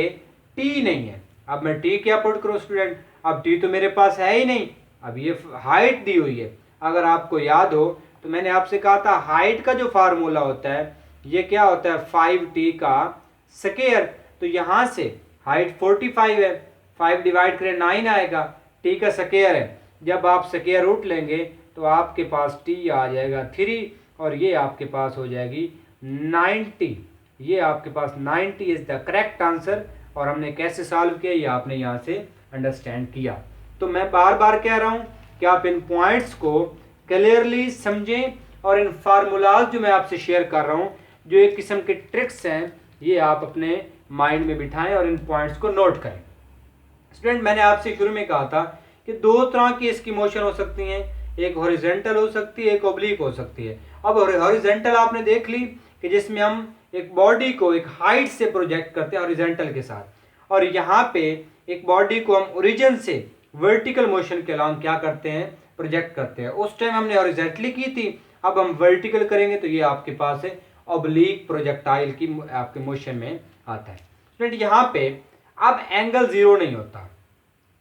T नहीं है। अब मैं T क्या पुट करूँ स्टूडेंट? अब T तो मेरे पास है ही नहीं। अब ये हाइट दी हुई है। अगर आपको याद हो तो मैंने आपसे कहा था हाइट का जो फार्मूला होता है ये क्या होता है? 5t का स्क्वायर। तो यहाँ से हाइट 45 है, 5 डिवाइड करें 9 आएगा, t का स्क्वायर है। जब आप स्क्वायर रूट लेंगे तो आपके पास t आ जाएगा 3 और ये आपके पास हो जाएगी 90। ये आपके पास 90 इज द करेक्ट आंसर। और हमने कैसे सॉल्व किया ये आपने यहाँ से अंडरस्टैंड किया। तो मैं बार बार कह रहा हूँ कि आप इन पॉइंट्स को क्लियरली समझें और इन फार्मूलाज जो मैं आपसे शेयर कर रहा हूँ, जो एक किस्म के ट्रिक्स हैं, ये आप अपने माइंड में बिठाएं और इन पॉइंट्स को नोट करें। स्टूडेंट, मैंने आपसे शुरू में कहा था कि दो तरह की इसकी मोशन हो सकती हैं, एक हॉरिजॉन्टल हो सकती है, एक ऑब्लिक हो सकती है। अब हॉरिजॉन्टल आपने देख ली कि जिसमें हम एक बॉडी को एक हाइट से प्रोजेक्ट करते हैं हॉरिजॉन्टल के साथ, और यहाँ पे एक बॉडी को हम ओरिजिन से वर्टिकल मोशन के अलॉन्ग क्या करते हैं? प्रोजेक्ट करते हैं। उस टाइम हमने हॉरिजॉन्टली की थी, अब हम वर्टिकल करेंगे तो ये आपके पास है ऑब्लिक प्रोजेक्टाइल की आपके मोशन में आता है। स्टूडेंट, यहाँ पे अब एंगल जीरो नहीं होता।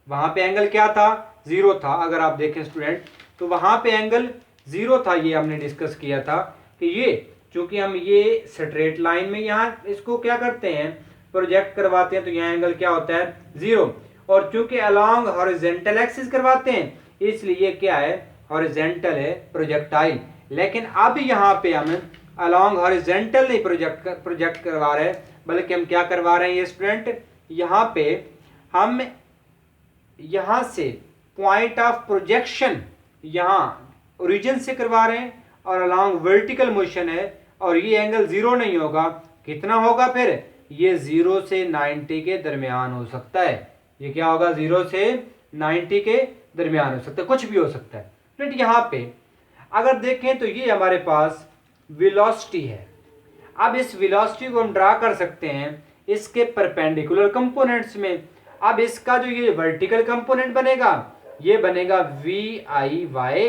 वहां पे एंगल क्या था? जीरो था। अगर आप देखें स्टूडेंट तो वहां पे एंगल जीरो था। ये हमने डिस्कस किया था कि ये चूंकि हम ये स्ट्रेट लाइन में यहाँ इसको क्या करते हैं? प्रोजेक्ट करवाते हैं, तो यहाँ एंगल क्या होता है? जीरो। और चूंकि अलोंग हॉरिजॉन्टल एक्सिस करवाते हैं इसलिए क्या है? हॉरिजॉन्टल है प्रोजेक्टाइल। लेकिन अब यहाँ पे हम अलोंग हॉरिजॉन्टल नहीं प्रोजेक्ट करवा रहे हैं, बल्कि हम क्या करवा रहे हैं ये स्टूडेंट? यहाँ पे हम यहाँ से पॉइंट ऑफ प्रोजेक्शन यहाँ ओरिजिन से करवा रहे हैं और अलोंग वर्टिकल मोशन है, और ये एंगल जीरो नहीं होगा। कितना होगा फिर? ये 0 से 90 के दरमियान हो सकता है। ये क्या होगा? 0 से 90 के दरमियान हो सकता है, कुछ भी हो सकता है। तो यहाँ पे अगर देखें तो ये हमारे पास वेलोसिटी है। अब इस वेलोसिटी को हम ड्रा कर सकते हैं इसके परपेंडिकुलर कंपोनेंट्स में। अब इसका जो ये वर्टिकल कंपोनेंट बनेगा ये बनेगा VIY,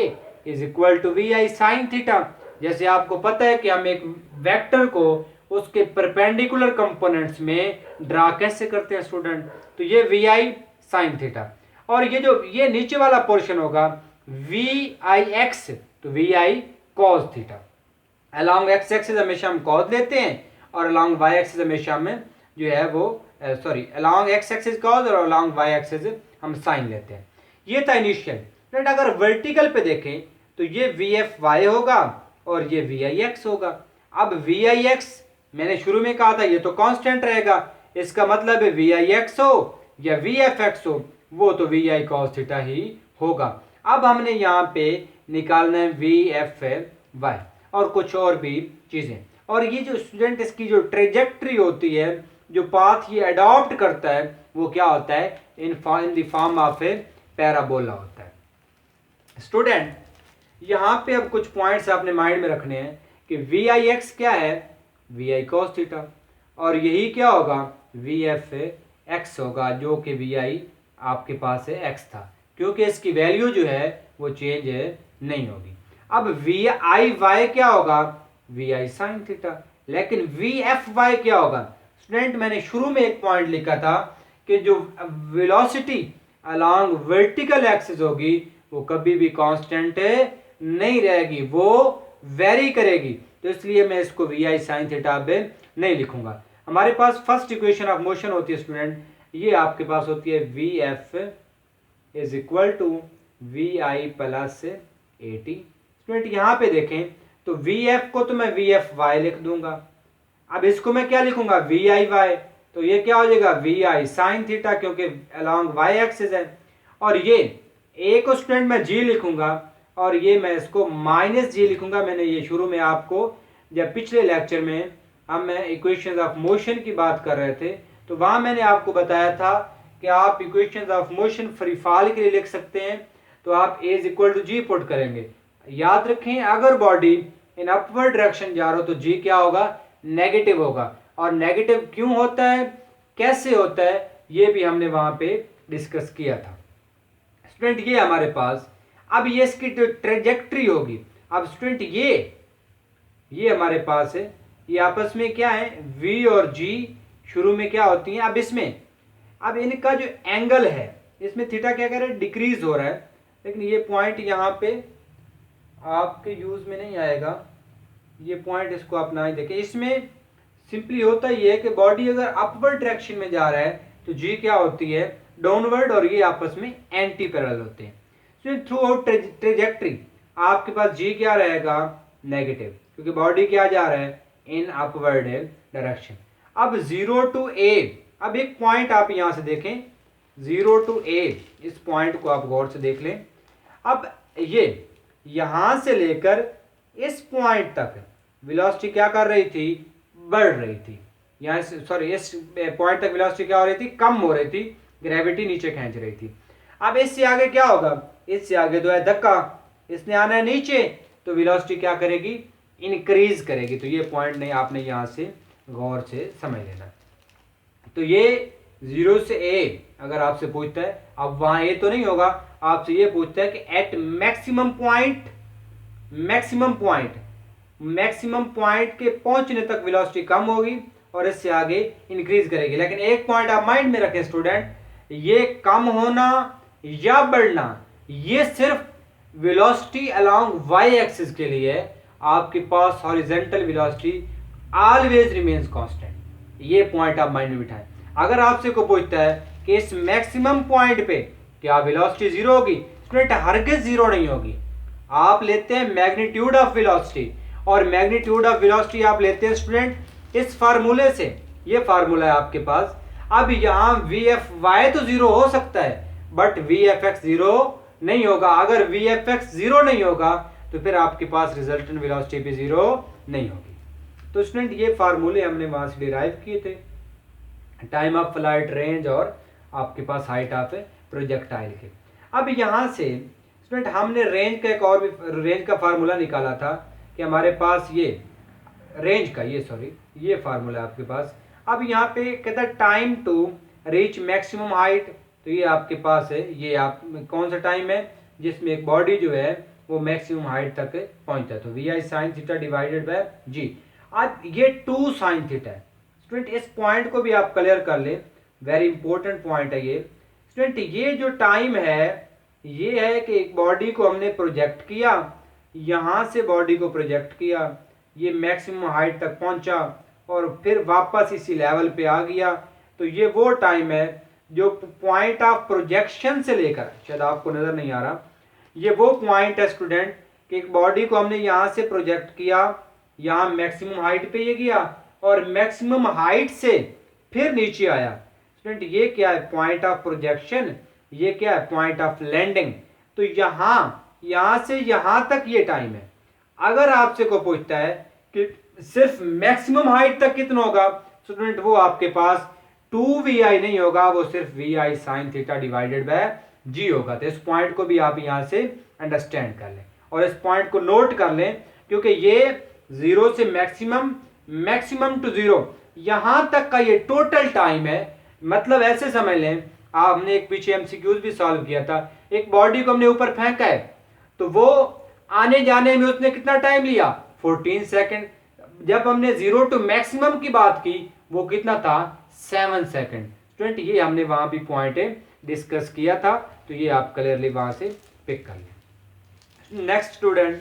is equal to V I sine theta. जैसे आपको पता है कि हम एक वेक्टर को उसके परपेंडिकुलर कंपोनेंट्स में ड्रा कैसे करते हैं स्टूडेंट, तो ये वी आई साइन थीटा, और ये जो ये नीचे वाला पोर्शन होगा वी आई एक्स, तो V I cos theta. Along X axis हमेशा हम कॉस लेते हैं और अलॉन्ग वाई एक्सिस हमेशा हमें जो है वो अलॉन्ग एक्स एक्सिस कॉस और अलॉन्ग वाई एक्सिस हम साइन लेते हैं। ये था इनिशियल। बट अगर वर्टिकल पे देखें तो ये वी एफ वाई होगा और ये वी आई एक्स होगा। अब वी आई एक्स मैंने शुरू में कहा था ये तो कांस्टेंट रहेगा, इसका मतलब है वी आई एक्स हो या वी एफ एक्स हो वो तो वी आई कॉस थीटा ही होगा। अब हमने यहाँ पे निकालना है वी एफ वाई और कुछ और भी चीजें, और ये जो स्टूडेंट इसकी जो ट्रेजेक्ट्री होती है, जो पाथ ये अडॉप्ट करता है वो क्या होता है, in the form of A parabola होता है। स्टूडेंट यहाँ पे अब कुछ पॉइंट्स आपने माइंड में रखने हैं कि वी आई एक्स क्या है, वी आई कॉस थीटा, और यही क्या होगा वी एफ एक्स होगा, जो कि वी आई आपके पास है एक्स था, क्योंकि इसकी वैल्यू जो है वो चेंज नहीं होगी। अब वी आई वाई क्या होगा, वी आई साइन थीटा, लेकिन वी एफ वाई क्या होगा। स्टूडेंट मैंने शुरू में एक पॉइंट लिखा था कि जो वेलोसिटी अलॉन्ग वर्टिकल एक्सिस होगी वो कभी भी कांस्टेंट नहीं रहेगी, वो वेरी करेगी, तो इसलिए मैं इसको वी आई साइन थीटा नहीं लिखूंगा। हमारे पास फर्स्ट इक्वेशन ऑफ मोशन होती है स्टूडेंट, ये आपके पास होती है V F is equal to V I plus A T. Student यहाँ पे देखें तो वी एफ को तो मैं वी एफ वाई लिख दूंगा, अब इसको मैं क्या लिखूंगा वी आई वाई, तो ये क्या हो जाएगा वी आई साइन थीटा, क्योंकि अलॉन्ग वाई एक्सिस है, और ये ए को स्टूडेंट मैं जी लिखूंगा और ये मैं इसको माइनस जी लिखूंगा। मैंने ये शुरू में आपको जब पिछले लेक्चर में हम इक्वेशंस ऑफ मोशन की बात कर रहे थे तो वहां मैंने आपको बताया था कि आप equations of motion free fall के लिए लिख सकते हैं, तो आप A is equal to G put करेंगे। याद रखें अगर बॉडी इन अपवर्ड डायरेक्शन जा रहा हो तो जी क्या होगा, नेगेटिव होगा, और नेगेटिव क्यों होता है, कैसे होता है, ये भी हमने वहां पे डिस्कस किया था। स्टूडेंट ये हमारे पास अब ये इसकी ट्रेजेक्ट्री होगी। अब स्टूडेंट ये हमारे पास है, ये आपस में क्या है v और g शुरू में क्या होती हैं, अब इसमें अब इनका जो एंगल है इसमें थीटा क्या कर रहा है, डिक्रीज हो रहा है, लेकिन ये पॉइंट यहाँ पे आपके यूज में नहीं आएगा, ये पॉइंट इसको आप ना ही देखें। इसमें सिंपली होता ये है कि बॉडी अगर अपवर्ड डायरेक्शन में जा रहा है तो जी क्या होती है डाउनवर्ड, और ये आपस में एंटी पैरेलल होते हैं। सो थ्रू आउट ट्रेजेक्ट्री आपके पास जी क्या रहेगा, नेगेटिव, क्योंकि बॉडी क्या जा रहा है इन अपवर्ड डायरेक्शन। अब 0 टू ए, अब एक पॉइंट आप यहां से देखें 0 टू ए, इस पॉइंट को आप गौर से देख लें। अब ये यहां से लेकर इस पॉइंट तक वेलोसिटी क्या कर रही थी, बढ़ रही थी, यहाँ सॉरी इस पॉइंट तक वेलोसिटी क्या हो रही थी, कम हो रही थी, ग्रेविटी नीचे खींच रही थी। अब इससे आगे क्या होगा, इससे आगे तो है धक्का, इसने आना है नीचे, तो वेलोसिटी क्या करेगी, इंक्रीज करेगी। तो ये पॉइंट नहीं आपने यहाँ से गौर से समझ लेना। तो ये 0 से ए अगर आपसे पूछता है, अब वहां ए तो नहीं होगा, आपसे ये पूछता है कि एट मैक्सिमम पॉइंट के पहुंचने तक वेलोसिटी कम होगी और इससे आगे इंक्रीज करेगी। लेकिन एक पॉइंट आप माइंड में रखें स्टूडेंट, ये कम होना या बढ़ना ये सिर्फ वेलोसिटी अलोंग वाई एक्सिस के लिए है। आपके पास horizontal velocity always remains constant, ये पॉइंट आप माइंड में बिठाएं। अगर आपसे को पूछता है कि इस मैक्सिमम पॉइंट पे क्या वेलोसिटी जीरो होगी, स्टूडेंट हरगिज जीरो नहीं होगी। आप लेते हैं मैग्नीट्यूड ऑफ वेलोसिटी, और मैग्नीट्यूड ऑफ वेलोसिटी आप लेते हैं स्टूडेंट इस फार्मूले से, ये फार्मूला है आपके पास। अब यहाँ वी एफ वाई तो जीरो हो सकता है but V F x zero नहीं होगा। अगर वी एफ एक्स जीरो नहीं होगा तो फिर आपके पास रिजल्टेंट वेलोसिटी भी जीरो नहीं होगी। तो स्टूडेंट ये फार्मूले हमने वहां से डिराइव किए थे, टाइम ऑफ फ्लाइट, रेंज और आपके पास हाइट ऑफ प्रोजेक्टाइल के। अब यहाँ से स्टूडेंट हमने रेंज का एक और भी रेंज का फार्मूला निकाला था कि हमारे पास ये रेंज का ये फार्मूला आपके पास। अब यहाँ पे कहता है time to reach maximum height, तो ये आपके पास है, ये आप कौन सा टाइम है जिसमें एक बॉडी जो है वो मैक्सिमम हाइट तक पहुंचता है। तो V I sine theta divided by G. अब ये 2 साइन थीटा है स्टूडेंट, इस पॉइंट को भी आप क्लियर कर ले, वेरी इंपॉर्टेंट पॉइंट है ये स्टूडेंट। ये जो टाइम है ये है कि एक बॉडी को हमने प्रोजेक्ट किया, यहाँ से बॉडी को प्रोजेक्ट किया, ये मैक्सिमम हाइट तक पहुंचा और फिर वापस इसी लेवल पे आ गया। तो ये वो टाइम है जो पॉइंट ऑफ प्रोजेक्शन से लेकर, शायद आपको नजर नहीं आ रहा, ये वो पॉइंट है स्टूडेंट कि एक बॉडी को हमने यहाँ से प्रोजेक्ट किया, यहाँ मैक्सिमम हाइट पे ये गया और मैक्सिमम हाइट से फिर नीचे आया। स्टूडेंट ये क्या है? Point of projection. ये क्या है? Point of landing. तो यहाँ से यहाँ तक ये टाइम है। अगर आपसे को पूछता है कि सिर्फ मैक्सिमम हाइट तक कितना होगा स्टूडेंट, वो आपके पास 2vi नहीं होगा, वो सिर्फ vi sine theta divided by G होगा। तो इस पॉइंट को भी आप यहां से अंडरस्टैंड कर लें और इस पॉइंट को नोट कर लें, क्योंकि ये 0 से मैक्सिमम टू 0 यहां तक का ये टोटल टाइम है। मतलब ऐसे समझ लें, आपने एक पीछे एमसीक्यूज भी सॉल्व किया था, एक बॉडी को हमने ऊपर फेंका है तो वो आने जाने में उसने कितना टाइम लिया? 14 सेकेंड। जब हमने 0 टू मैक्सिमम की बात की वो कितना था? 7 सेकेंड। स्टूडेंट ये हमने वहां भी पॉइंट डिस्कस किया था, तो ये आप क्लियरली वहां से पिक कर लें। नेक्स्ट स्टूडेंट,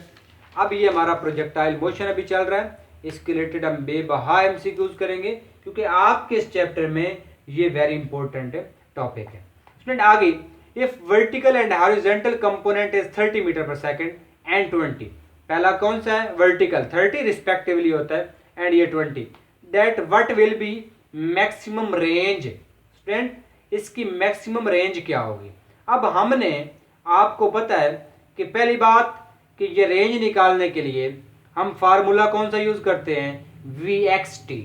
अब ये हमारा प्रोजेक्टाइल मोशन अभी चल रहा है, इसके रिलेटेड हम बेबहा एमसीक्यूज करेंगे क्योंकि आपके इस चैप्टर में ये वेरी इंपॉर्टेंट टॉपिक है। स्टूडेंट आगे, if vertical and horizontal component is 30 meter per second and 20, पहला कौन सा है? वर्टिकल 30 रिस्पेक्टिवली होता है एंड ये 20, that what will B maximum range. Student इसकी मैक्सिमम रेंज क्या होगी? अब हमने आपको पता है कि पहली बात कि ये रेंज निकालने के लिए हम फार्मूला कौन सा यूज करते हैं? VXT।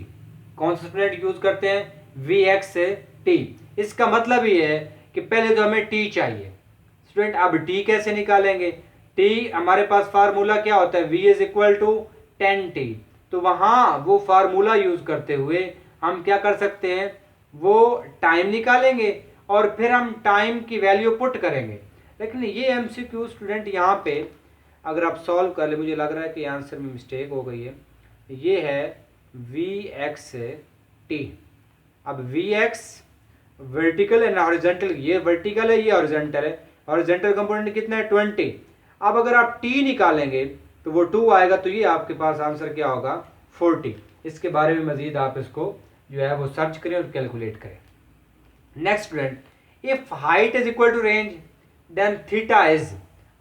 कौन सा स्टूडेंट यूज करते हैं? VXT। इसका मतलब ये है कि पहले तो हमें T चाहिए। स्टूडेंट अब T कैसे निकालेंगे? T हमारे पास फार्मूला क्या होता है? V is equal to 10T। तो वहां वो फार्मूला यूज करते हुए हम क्या कर सकते हैं? वो टाइम निकालेंगे और फिर हम टाइम की वैल्यू पुट करेंगे। लेकिन ये एमसीक्यू स्टूडेंट यहाँ पे अगर आप सॉल्व कर ले, मुझे लग रहा है कि आंसर में मिस्टेक हो गई है। ये है VXT। अब VX वर्टिकल एंड हॉरिजॉन्टल, ये वर्टिकल है, ये हॉरिजॉन्टल है। हॉरिजॉन्टल कंपोनेंट कितना है? 20। अब अगर आप T निकालेंगे तो वो 2 आएगा, तो ये आपके पास आंसर क्या होगा? 40। इसके बारे में मजीद आप इसको जो है वो सर्च करें और कैलकुलेट करें। Next student, if height is equal to range then theta is,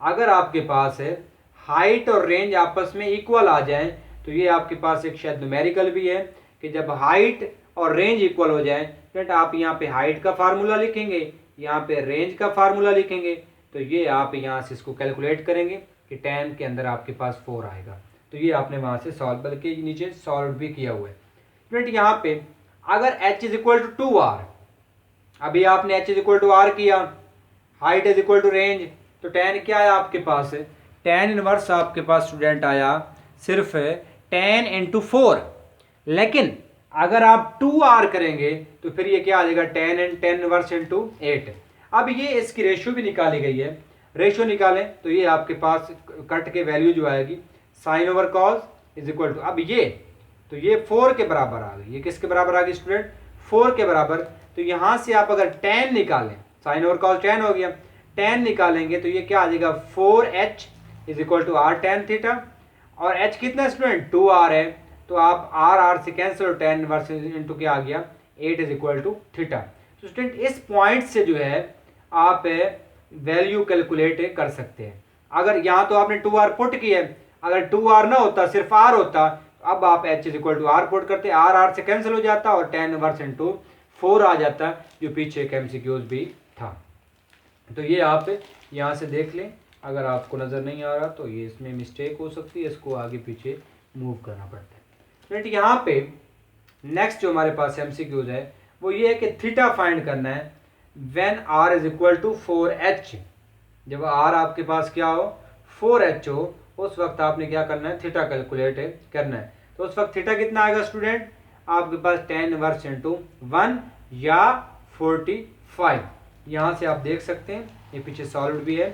अगर आपके पास है हाइट और रेंज आपस में इक्वल आ जाए तो ये आपके पास एक शायद न्यूमेरिकल भी है कि जब हाइट और रेंज इक्वल हो जाए स्टूडेंट, आप यहाँ पे हाइट का फार्मूला लिखेंगे, यहाँ पे रेंज का फार्मूला लिखेंगे, तो ये आप यहाँ से इसको कैलकुलेट करेंगे कि 10 के अंदर आपके पास 4 आएगा। तो ये आपने वहां से सॉल्व, बल्कि नीचे सॉल्व भी किया हुआ है। स्टूडेंट यहाँ पे अगर h is equal to 2r, अभी आपने h is equal to r किया, height is equal to range, तो tan क्या है आपके पास? tan इनवर्स आपके पास स्टूडेंट आया सिर्फ 10 इंटू 4। लेकिन अगर आप 2r करेंगे तो फिर ये क्या आ जाएगा? 10 इनवर्स इंटू 8। अब ये इसकी रेशियो भी निकाली गई है, रेशियो निकालें तो ये आपके पास कट के वैल्यू जो आएगी sine over cos is equal to, अब ये तो ये 4 के बराबर आ गई। ये किसके बराबर आ गई स्टूडेंट? 4 के बराबर। तो यहां से आप अगर tan निकालें, साइन ओवर कॉस tan हो गया, tan निकालेंगे तो ये क्या आ जाएगा? 4h is equal to r tan theta. और h कितना स्टूडेंट? 2r है, तो आप r से कैंसिल, tan इनवर्स इंटू क्या आ गया? 8 इज इक्वल टू थीटा। तो स्टूडेंट इस पॉइंट से जो है आप वैल्यू कैलकुलेट कर सकते हैं। अगर यहाँ तो आपने 2r पुट किया है, अगर 2r ना होता सिर्फ r होता, अब आप h is equal to r put करते, r से कैंसिल हो जाता और tan इनवर्स इंटू 4 आ जाता, जो पीछे एक एमसीक्यूज भी था। तो ये आप यहाँ से देख लें, अगर आपको नज़र नहीं आ रहा तो ये इसमें मिस्टेक हो सकती है, इसको आगे पीछे मूव करना पड़ता है। स्टूडेंट यहाँ पे नेक्स्ट जो हमारे पास एमसीक्यूज है वो ये है कि थीटा फाइंड करना है when r is equal to 4h। जब r आपके पास क्या हो? 4h हो, उस वक्त आपने क्या करना है? थीटा कैलकुलेट करना है। तो उस वक्त थीटा कितना आएगा स्टूडेंट? आपके पास tan इनवर्स इंटू 1 या 45। यहाँ से आप देख सकते हैं, ये पीछे सॉल्व भी है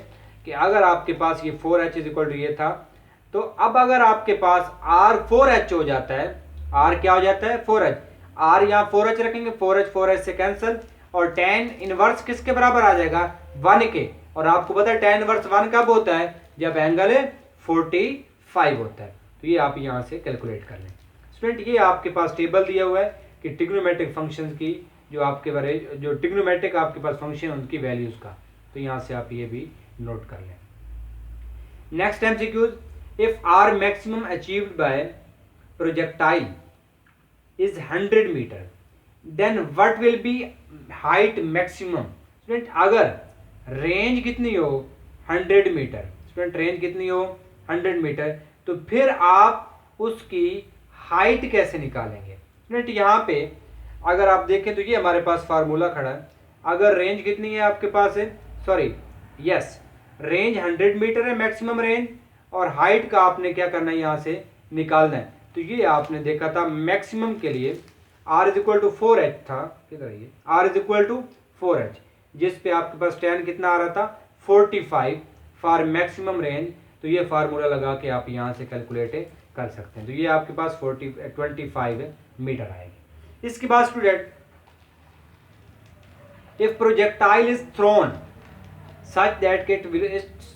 कि अगर आपके पास ये 4h इज इक्वल टू ये था, तो अब अगर आपके पास r 4h हो जाता है, r क्या हो जाता है 4h, r यहाँ 4h रखेंगे, 4h से कैंसिल, और tan इनवर्स किसके बराबर आ जाएगा 1 के, और आपको पता है tan इनवर्स 1 कब होता है जब एंगल 45 होता है। तो ये आप यहाँ से कैलकुलेट कर लें। स्टूडेंट ये आपके पास टेबल दिया हुआ है कि ट्रिग्नोमेट्रिक फंक्शंस की जो आपके बारे जो ट्रिग्नोमेट्रिक आपके पास फंक्शन उनकी वैल्यूज का, तो यहाँ से आप ये भी नोट कर लें। Next MCQs, if R maximum achieved by projectile is 100 meter then what will be height maximum. Student अगर रेंज कितनी हो 100 मीटर, स्टूडेंट रेंज कितनी हो 100 मीटर, तो फिर आप उसकी हाइट कैसे निकालेंगे। स्टूडेंट यहाँ पे अगर आप देखें तो ये हमारे पास फार्मूला खड़ा है, अगर रेंज कितनी है आपके पास है, सॉरी यस रेंज 100 मीटर है मैक्सिमम रेंज, और हाइट का आपने क्या करना है यहाँ से निकालना है। तो ये आपने देखा था मैक्सिमम के लिए r is equal to 4h था, किधर है ये r is equal to 4h, जिस पे आपके पास tan कितना आ रहा था 45 फॉर मैक्सिमम रेंज। तो ये फार्मूला लगा के आप यहाँ से कैलकुलेट कर सकते हैं। तो ये आपके पास 25 मीटर आएगी। इसके बाद student, if projectile is throne such that its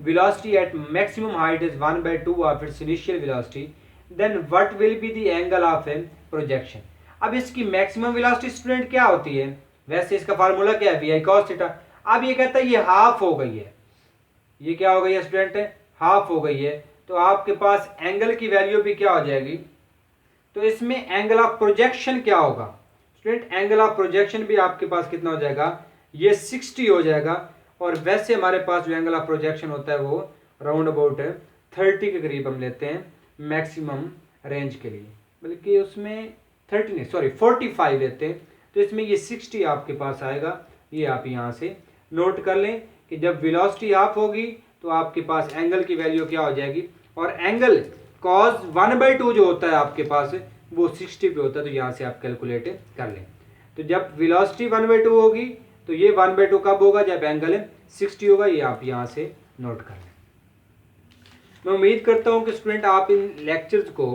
velocity at maximum height is 1/2 of its initial velocity, then what will be the angle of a projection। अब इसकी मैक्सिमम वेलोसिटी स्टूडेंट क्या होती है, वैसे इसका फार्मूला क्या है vi cos थीटा। अब ये कहता है ये हाफ हो गई है, ये क्या हो गई है स्टूडेंट हाफ हो गई है, तो आपके पास एंगल की वैल्यू भी क्या हो जाएगी, तो इसमें एंगल ऑफ प्रोजेक्शन क्या होगा स्टूडेंट, एंगल ऑफ प्रोजेक्शन भी आपके पास कितना हो जाएगा, ये 60 हो जाएगा। और वैसे हमारे पास जो एंगल ऑफ प्रोजेक्शन होता है वो राउंड अबाउट 30 के करीब हम लेते हैं मैक्सिमम रेंज के लिए, बल्कि उसमें 30 नहीं सॉरी 45 लेते हैं। तो इसमें ये 60 आपके पास आएगा। ये आप यहाँ से नोट कर लें कि जब वेलोसिटी हाफ होगी तो आपके पास एंगल की वैल्यू क्या हो जाएगी, और एंगल cos 1/2 जो होता है आपके पास वो 60 पे होता है। तो यहाँ से आप कैलकुलेट कर लें। तो जब वेलोसिटी 1/2 होगी तो ये 1/2 कब होगा, जब एंगल 60 होगा। ये आप यहाँ से नोट कर लें। मैं उम्मीद करता हूँ कि स्टूडेंट आप इन लेक्चर्स को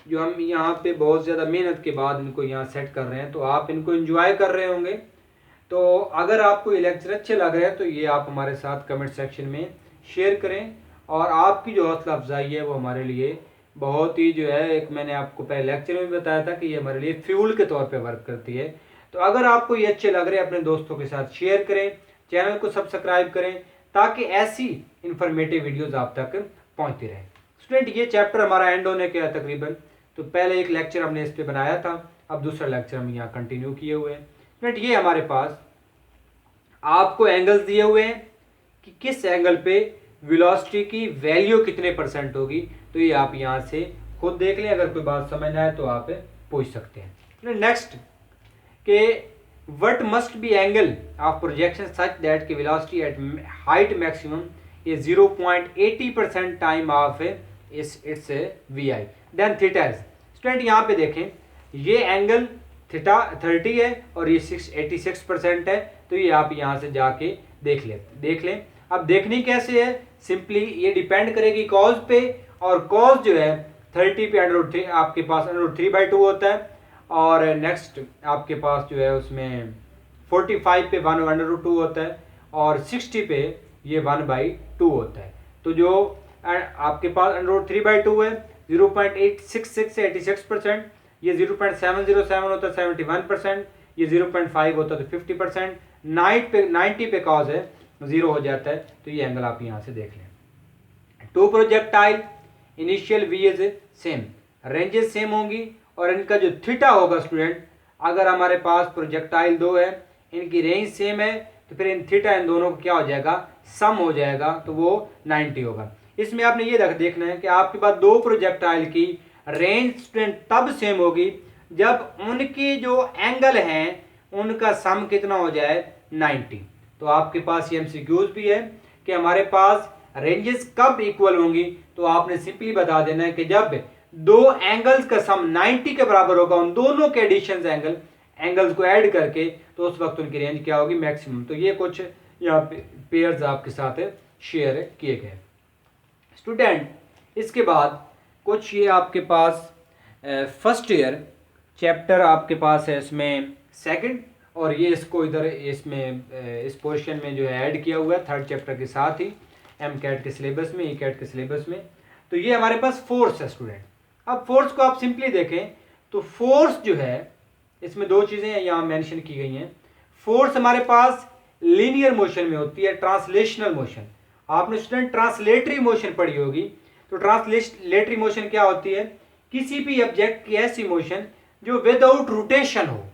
जो हम यहाँ पे बहुत ज़्यादा मेहनत के बाद इनको यहाँ सेट कर रहे हैं, तो आप इनको एंजॉय कर रहे होंगे। तो अगर आपको ये लेक्चर अच्छे लग रहे हैं तो ये आप हमारे साथ कमेंट सेक्शन में शेयर करें, और आपकी जो हौसला अफजाई है वो हमारे लिए बहुत ही जो है, एक मैंने आपको पहले लेक्चर में बताया था कि ये हमारे लिए फ्यूल के तौर पे वर्क करती है। तो अगर आपको ये अच्छे लग रहे हैं अपने दोस्तों के साथ शेयर करें, चैनल को सब्सक्राइब करें, ताकि ऐसी इंफॉर्मेटिव वीडियोस आप तक पहुंचती रहे। स्टूडेंट ये चैप्टर हमारा एंड होने के तकरीबन, तो पहले एक लेक्चर हमने इस पर बनाया था, अब दूसरा लेक्चर हम यहाँ कंटिन्यू किए हुए हैं। स्टूडेंट ये हमारे पास आपको एंगल्स दिए हुए हैं कि किस एंगल पे वेलोसिटी की वैल्यू कितने % होगी। तो ये आप यहाँ से खुद देख लें, अगर कोई बात समझ ना आए तो आप पूछ सकते हैं। नेक्स्ट के what must be angle of projection such that की velocity at height maximum is 0.80% time of its vi, then theta is। Student यहाँ पे देखें ये एंगल थीटा 30 है और ये 86% है। तो ये आप यहाँ से जाके देख लें। अब देखनी कैसे है, सिंपली ये डिपेंड करेगी कॉज पे, और कॉज जो है 30 पे √3 आपके पास √3/2 होता है, और नेक्स्ट आपके पास जो है उसमें 45 पे 1/2 होता है, और 60 पे ये 1/2 होता है। तो जो आपके पास √3/2 है 0.866 से 86%, ये 0.707 होता है 71%, ये 0.5 होता है तो 50%, 90 पे कॉज है 0 हो जाता है। तो ये एंगल आप यहाँ से देख लें। Two projectile initial V is same, ranges same होंगी, और इनका जो थीटा होगा स्टूडेंट, अगर हमारे पास प्रोजेक्टाइल 2 है, इनकी रेंज सेम है, तो फिर इन थीटा इन दोनों को क्या हो जाएगा, सम हो जाएगा, तो वो 90 होगा। इसमें आपने ये देखना है कि आपके पास दो प्रोजेक्टाइल की रेंज स्टूडेंट तब सेम होगी जब उनकी जो एंगल हैं उनका सम कितना हो जाए 90। तो आपके पास ये एमसीक्यूज भी है कि हमारे पास रेंजेस कब इक्वल होंगी, तो आपने सिंपली बता देना है कि जब दो एंगल्स का सम 90 के बराबर होगा, उन दोनों के एडिशन एंगल्स को ऐड करके, तो उस वक्त उनकी रेंज क्या होगी, मैक्सिमम। तो ये कुछ यहाँ पे पेयर्स आपके साथ शेयर किए गए। स्टूडेंट इसके बाद कुछ ये आपके पास फर्स्ट ईयर चैप्टर आपके पास है इसमें सेकंड, और ये इसको इधर इसमें इस पोर्शन में जो है ऐड किया हुआ है थर्ड चैप्टर के साथ ही एम कैट के सिलेबस में, ई कैट के सिलेबस में। तो ये हमारे पास फोर्स है स्टूडेंट। अब फोर्स को आप सिंपली देखें तो फोर्स जो है इसमें दो चीज़ें यहाँ मेंशन की गई हैं। फोर्स हमारे पास लीनियर मोशन में होती है, ट्रांसलेशनल मोशन। आपने स्टूडेंट ट्रांसलेटरी मोशन पढ़ी होगी। तो ट्रांसलेटरी मोशन क्या होती है? किसी भी ऑब्जेक्ट की ऐसी मोशन जो विदाउट रोटेशन हो,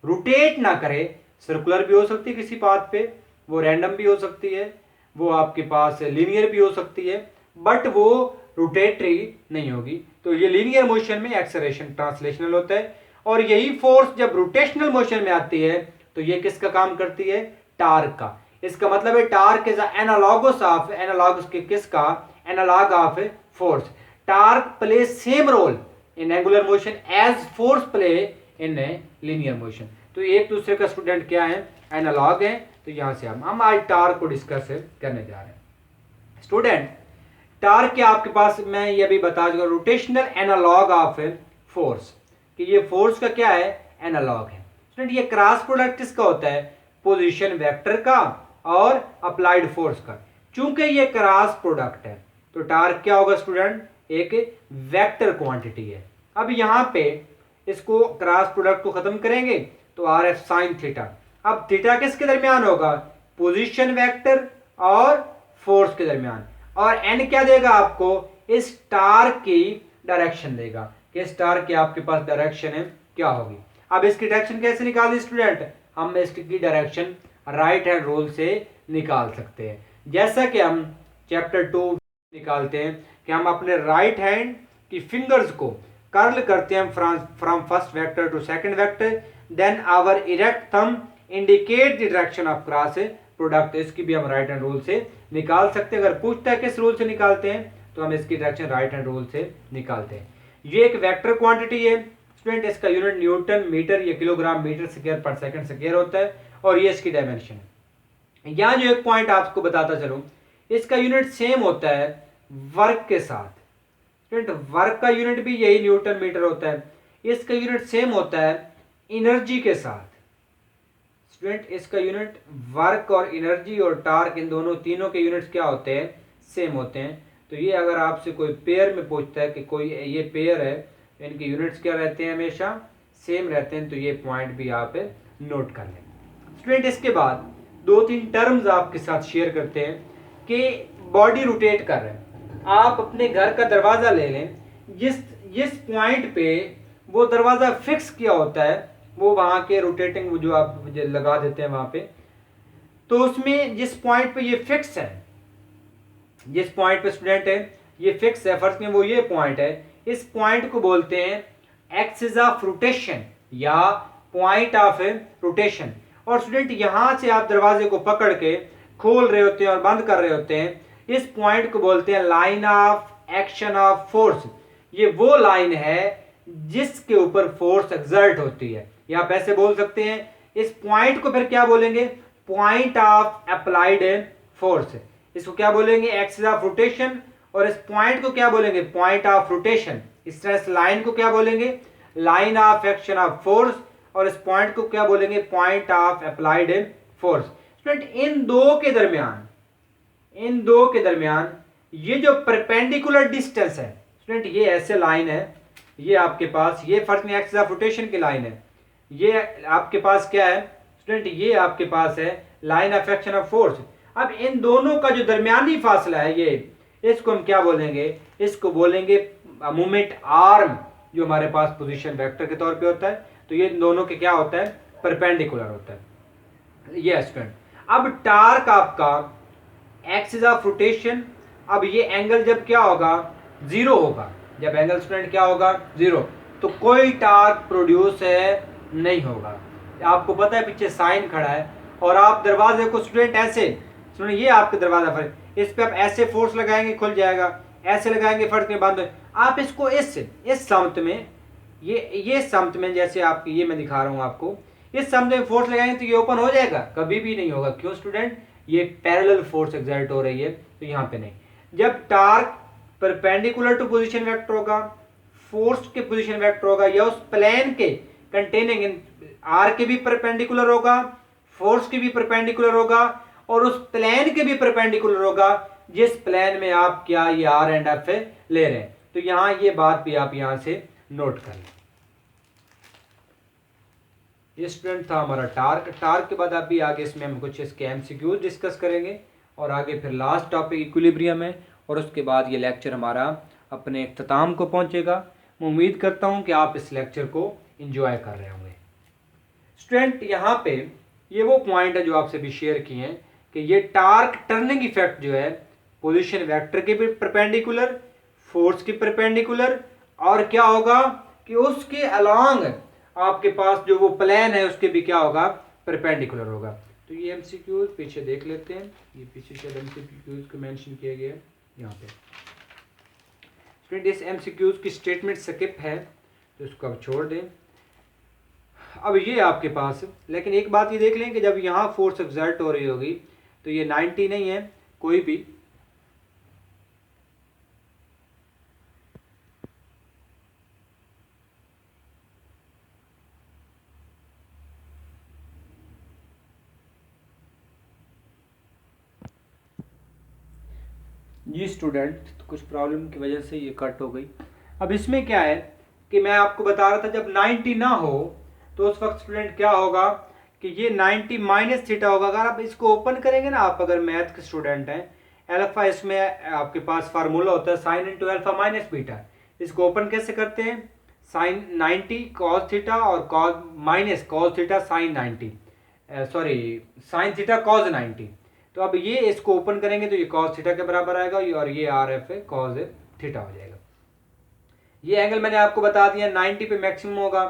रोटेट ना करे। सर्कुलर भी हो सकती है किसी पाथ पे, वो रैंडम भी हो सकती है, वो आपके पास लीनियर भी हो सकती है, बट वो रोटेटरी नहीं होगी। तो ये लीनियर मोशन में एक्सेलरेशन ट्रांसलेशनल होता है। और यही फोर्स जब रोटेशनल मोशन में आती है तो ये किसका काम करती है? टार्क का। इसका मतलब है torque is analogous of, analogous के किसका? Analog of force. Torque play same role in angular motion as force play in linear motion. तो एक दूसरे का स्टूडेंट क्या है? एनालॉग है। तो यहां से हम आज टार्क को डिस्कस करने जा रहे हैं। स्टूडेंट टार्क के आपके पास मैं ये भी बता दूंगा, रोटेशनल एनालॉग ऑफ फोर्स, कि ये फोर्स का क्या है? एनालॉग है। स्टूडेंट ये क्रॉस प्रोडक्ट किसका होता है? पोजीशन वेक्टर का और अप्लाइड फोर्स का। चूंकि ये क्रॉस प्रोडक्ट है तो टार्क क्या होगा स्टूडेंट? एक वेक्टर क्वांटिटी है। अब यहां पे इसको क्रॉस प्रोडक्ट को खत्म करेंगे तो आर एफ साइन थीटा। अब थीटा किसके दरमियान होगा? पोजीशन वेक्टर और फोर्स के दरमियान। और एन क्या देगा आपको? इस टार्क की डायरेक्शन देगा कि इस टार्क की आपके पास डायरेक्शन है क्या होगी। अब इसकी डायरेक्शन कैसे निकाल दी स्टूडेंट? हम इसकी डायरेक्शन राइट हैंड रूल से निकाल सकते हैं। जैसा कि हम चैप्टर 2 निकालते हैं कि हम अपने राइट हैंड की फिंगर्स को कर्ल करते हैं from first vector to second vector, then our erect thumb indicate the direction of cross product. इसकी भी हम राइट हैंड रूल से निकाल सकते हैं। अगर पूछता है किस रूल से निकालते हैं तो हम इसकी डायरेक्शन राइट हैंड रूल से निकालते हैं। ये एक वेक्टर क्वांटिटी है स्टूडेंट। इसका यूनिट न्यूटन मीटर या किलोग्राम मीटर स्क्वायर पर सेकंड स्क्वायर होता है और ये इसकी डायमेंशन है। यहाँ जो एक पॉइंट आपको बताता चलूं, इसका यूनिट सेम होता है वर्क के साथ। स्टूडेंट वर्क का यूनिट भी यही न्यूटन मीटर होता है। इसका यूनिट सेम होता है एनर्जी के साथ। स्टूडेंट इसका यूनिट वर्क और एनर्जी और टार्क, इन दोनों तीनों के यूनिट्स क्या होते हैं? सेम होते हैं। तो ये अगर आपसे कोई पेयर में पूछता है कि कोई ये पेयर है, इनके यूनिट्स क्या रहते हैं? हमेशा सेम रहते हैं। तो ये पॉइंट भी आप नोट कर लें। स्टूडेंट इसके बाद दो तीन टर्म्स आपके साथ शेयर करते हैं कि बॉडी रोटेट कर रहे हैं। आप अपने घर का दरवाज़ा ले लें, जिस पॉइंट पे वो दरवाज़ा फिक्स किया होता है वो वहाँ के रोटेटिंग जो आप लगा देते हैं वहाँ पे, तो उसमें जिस पॉइंट पे ये फिक्स है, जिस पॉइंट पे स्टूडेंट है ये फिक्स है, फर्स्ट में वो ये पॉइंट है, इस पॉइंट को बोलते हैं एक्सिस ऑफ रोटेशन या पॉइंट ऑफ रोटेशन। और स्टूडेंट यहाँ से आप दरवाजे को पकड़ के खोल रहे होते हैं और बंद कर रहे होते हैं, इस पॉइंट को बोलते हैं line of action of force. ये वो लाइन है जिसके ऊपर फोर्स एक्सर्ट होती है, या आप ऐसे बोल सकते हैं इस पॉइंट को फिर क्या बोलेंगे? Point of applied force. इसको क्या बोलेंगे? Axis of rotation. और इस पॉइंट को क्या बोलेंगे? Point of rotation. इस तरह इस लाइन को क्या बोलेंगे? Line of action of force. और इस पॉइंट को क्या बोलेंगे? Point of applied force. Student in दो के दरमियान ये जो परपेंडिकुलर डिस्टेंस है स्टूडेंट, ये ऐसे लाइन है, ये आपके पास ये फर्स्ट में एक्सिस ऑफ रोटेशन की लाइन है, ये आपके पास क्या है स्टूडेंट? ये आपके पास है line of action of force. अब इन दोनों का जो दरमियानी फासला है ये, इसको हम क्या बोलेंगे? इसको बोलेंगे मोमेंट आर्म, जो हमारे पास पोजीशन वेक्टर के तौर पे होता है। तो ये दोनों के क्या होता है? परपेंडिकुलर होता है। ये स्टूडेंट अब टार्क आपका एक्सिस ऑफ रोटेशन, अब ये एंगल जब क्या होगा? जीरो होगा। जब एंगल स्टूडेंट क्या होगा? जीरो, तो कोई टार्क प्रोड्यूस है नहीं होगा। आपको पता है पीछे साइन खड़ा है और आप दरवाजे को स्टूडेंट ऐसे सुनिए, ये आपका दरवाजा फर्क, इस पे आप ऐसे फोर्स लगाएंगे खुल जाएगा, ऐसे लगाएंगे फर्क में बंद। आप इसको इस समत में, ये समत में, जैसे आप ये मैं दिखा रहा हूँ आपको, इस समत में फोर्स लगाएंगे तो ये ओपन हो जाएगा? कभी भी नहीं होगा। क्यों स्टूडेंट? ये पैरेलल फोर्स एक्सर्ट हो रही है तो यहाँ पे नहीं। जब torque perpendicular to position vector होगा, फोर्स के पोजीशन वेक्टर होगा, या उस प्लेन के कंटेनिंग आर के भी परपेंडिकुलर होगा, फोर्स के भी परपेंडिकुलर होगा, और उस प्लेन के भी परपेंडिकुलर होगा जिस प्लेन में आप क्या ये आर एंड एफ ले रहे हैं। तो यहां ये बात भी आप यहां से नोट कर लें। ये स्टूडेंट था हमारा टार्क के बाद अभी आगे इसमें हम कुछ इसके एमसीक्यूज डिस्कस करेंगे और आगे फिर लास्ट टॉपिक इक्विलिब्रियम है, और उसके बाद ये लेक्चर हमारा अपने इख्तिताम को पहुंचेगा। मैं उम्मीद करता हूं कि आप इस लेक्चर को एंजॉय कर रहे होंगे। स्टूडेंट यहाँ पे ये वो पॉइंट है जो आपसे भी शेयर किए हैं कि ये टार्क टर्निंग इफेक्ट जो है पोजीशन वेक्टर के भी परपेंडिकुलर, फोर्स की परपेंडिकुलर, और क्या होगा कि उसके अलोंग आपके पास जो वो प्लेन है उसके भी क्या होगा, परपेंडिकुलर होगा। तो ये एमसीक्यूज पीछे देख लेते हैं, ये पीछे शायद एमसीक्यूज को मेंशन किया गया है यहाँ पे। स्टूडेंट इस एमसीक्यूज की स्टेटमेंट स्किप है तो इसको अब छोड़ दें। अब ये आपके पास, लेकिन एक बात ये देख लें कि जब यहाँ फोर्स एक्सर्ट हो रही होगी तो ये 90 नहीं है, कोई भी जी स्टूडेंट, कुछ प्रॉब्लम की वजह से ये कट हो गई। अब इसमें क्या है कि मैं आपको बता रहा था जब 90 ना हो तो उस वक्त स्टूडेंट क्या होगा कि ये 90 माइनस थीटा होगा। अगर आप इसको ओपन करेंगे ना, आप अगर मैथ के स्टूडेंट हैं, अल्फा इसमें आपके पास फार्मूला होता है sine into alpha minus beta. इसको ओपन कैसे करते हैं, साइन 90 कॉस थीटा और cos minus cos theta sine 90, sorry sine theta cos 90। तो अब ये इसको ओपन करेंगे तो ये कॉस थीटा के बराबर आएगा और ये आर एफ है कॉस थीटा हो जाएगा। ये एंगल मैंने आपको बता दिया 90 पे मैक्सिमम होगा,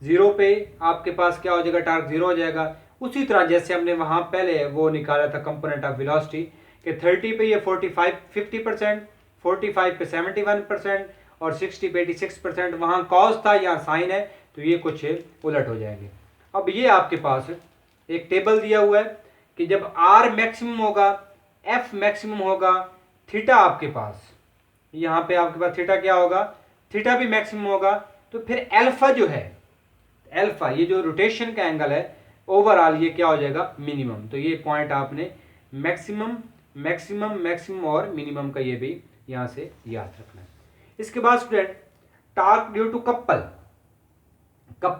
0 पे आपके पास क्या हो जाएगा, टार्क 0 हो जाएगा। उसी तरह जैसे हमने वहां पहले वो निकाला था कंपोनेंट ऑफ वेलोसिटी कि 30 पे ये 50%, 45 पे 71% और 60 पे 86%। वहां कॉस था, यहाँ साइन है, तो ये कुछ उलट हो जाएंगे। अब ये आपके पास एक टेबल दिया हुआ है कि जब आर मैक्सिमम होगा, एफ मैक्सिमम होगा, थीटा आपके पास, यहाँ पे आपके पास थीटा क्या होगा, थीटा भी मैक्सिमम होगा, तो फिर अल्फा जो है, अल्फा ये जो रोटेशन का एंगल है ओवरऑल ये क्या हो जाएगा, मिनिमम। तो ये पॉइंट आपने मैक्सिमम मैक्सिमम मैक्सिमम और मिनिमम का ये भी यहाँ से याद रखना है। इसके बाद student torque due to couple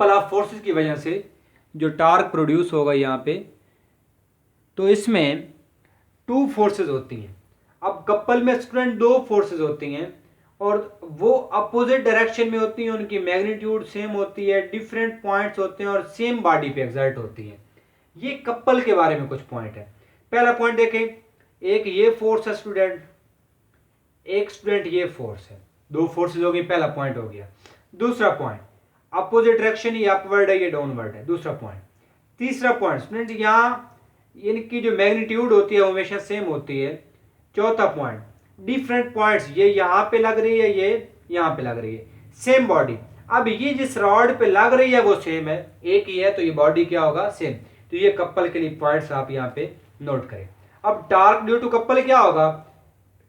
of forces की वजह से जो टार्क प्रोड्यूस होगा यहाँ पे, तो इसमें 2 फोर्सेस होती हैं। अब कपल में स्टूडेंट 2 फोर्सेस होती हैं और वो अपोजिट डायरेक्शन में होती हैं, उनकी मैग्नीट्यूड सेम होती है, डिफरेंट पॉइंट्स होते हैं और सेम बॉडी पे एक्सर्ट होती हैं। ये कपल के बारे में कुछ पॉइंट है। पहला पॉइंट देखें, एक ये फोर्स है स्टूडेंट, एक स्टूडेंट ये फोर्स है, 2 फोर्सेस हो गई, पहला पॉइंट हो गया। दूसरा पॉइंट अपोजिट डायरेक्शन, ये अपवर्ड है ये डाउनवर्ड है, दूसरा पॉइंट। तीसरा पॉइंट स्टूडेंट यहाँ इनकी जो मैग्नीट्यूड होती है वो हमेशा सेम होती है। चौथा पॉइंट डिफरेंट पॉइंट्स, ये यहाँ पे लग रही है, ये यहाँ पे लग रही है, सेम बॉडी। अब ये जिस रॉड पे लग रही है वो सेम है, एक ही है, तो ये बॉडी क्या होगा, सेम। तो ये कपल के लिए पॉइंट्स आप यहाँ पे नोट करें। अब टार्क ड्यू टू कपल क्या होगा,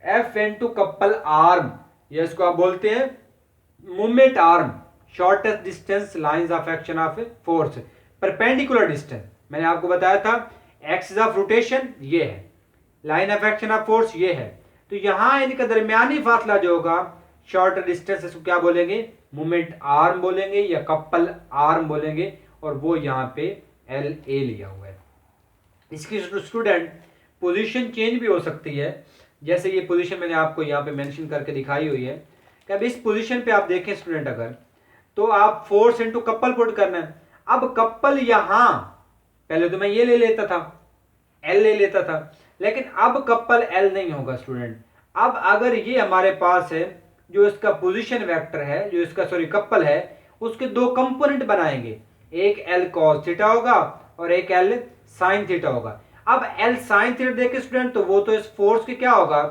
F N to couple arm, ये इसको आप बोलते हैं movement arm, shortest distance lines of action of force, perpendicular distance. मैंने आपको बताया था एक्सिस ऑफ रोटेशन ये है, line of action of force ये है, तो यहां इनका दरमियानी फासला जो होगा शॉर्ट डिस्टेंस, इसको क्या बोलेंगे, मूवमेंट आर्म बोलेंगे या कपल आर्म बोलेंगे, और वो यहाँ पे एल ए लिया हुआ है। इसकी स्टूडेंट पोजीशन चेंज भी हो सकती है, जैसे ये पोजीशन मैंने आपको यहाँ पे मेंशन करके दिखाई हुई है कि अब इस पोजीशन पे आप देखें स्टूडेंट, अगर तो आप फोर्स इनटू कपल पुट करना है। अब कपल यहां, पहले तो मैं ये ले लेता था, एल ले लेता था, लेकिन अब कपल एल नहीं होगा स्टूडेंट। अब अगर ये हमारे पास है जो इसका पोजीशन वेक्टर है, जो इसका सॉरी कपल है, उसके 2 कंपोनेंट बनाएंगे, एक एल कॉस थीटा होगा और एक एल साइन थीटा होगा। अब एल साइन थीटा देखे स्टूडेंट, तो वो तो इस फोर्स के क्या होगा,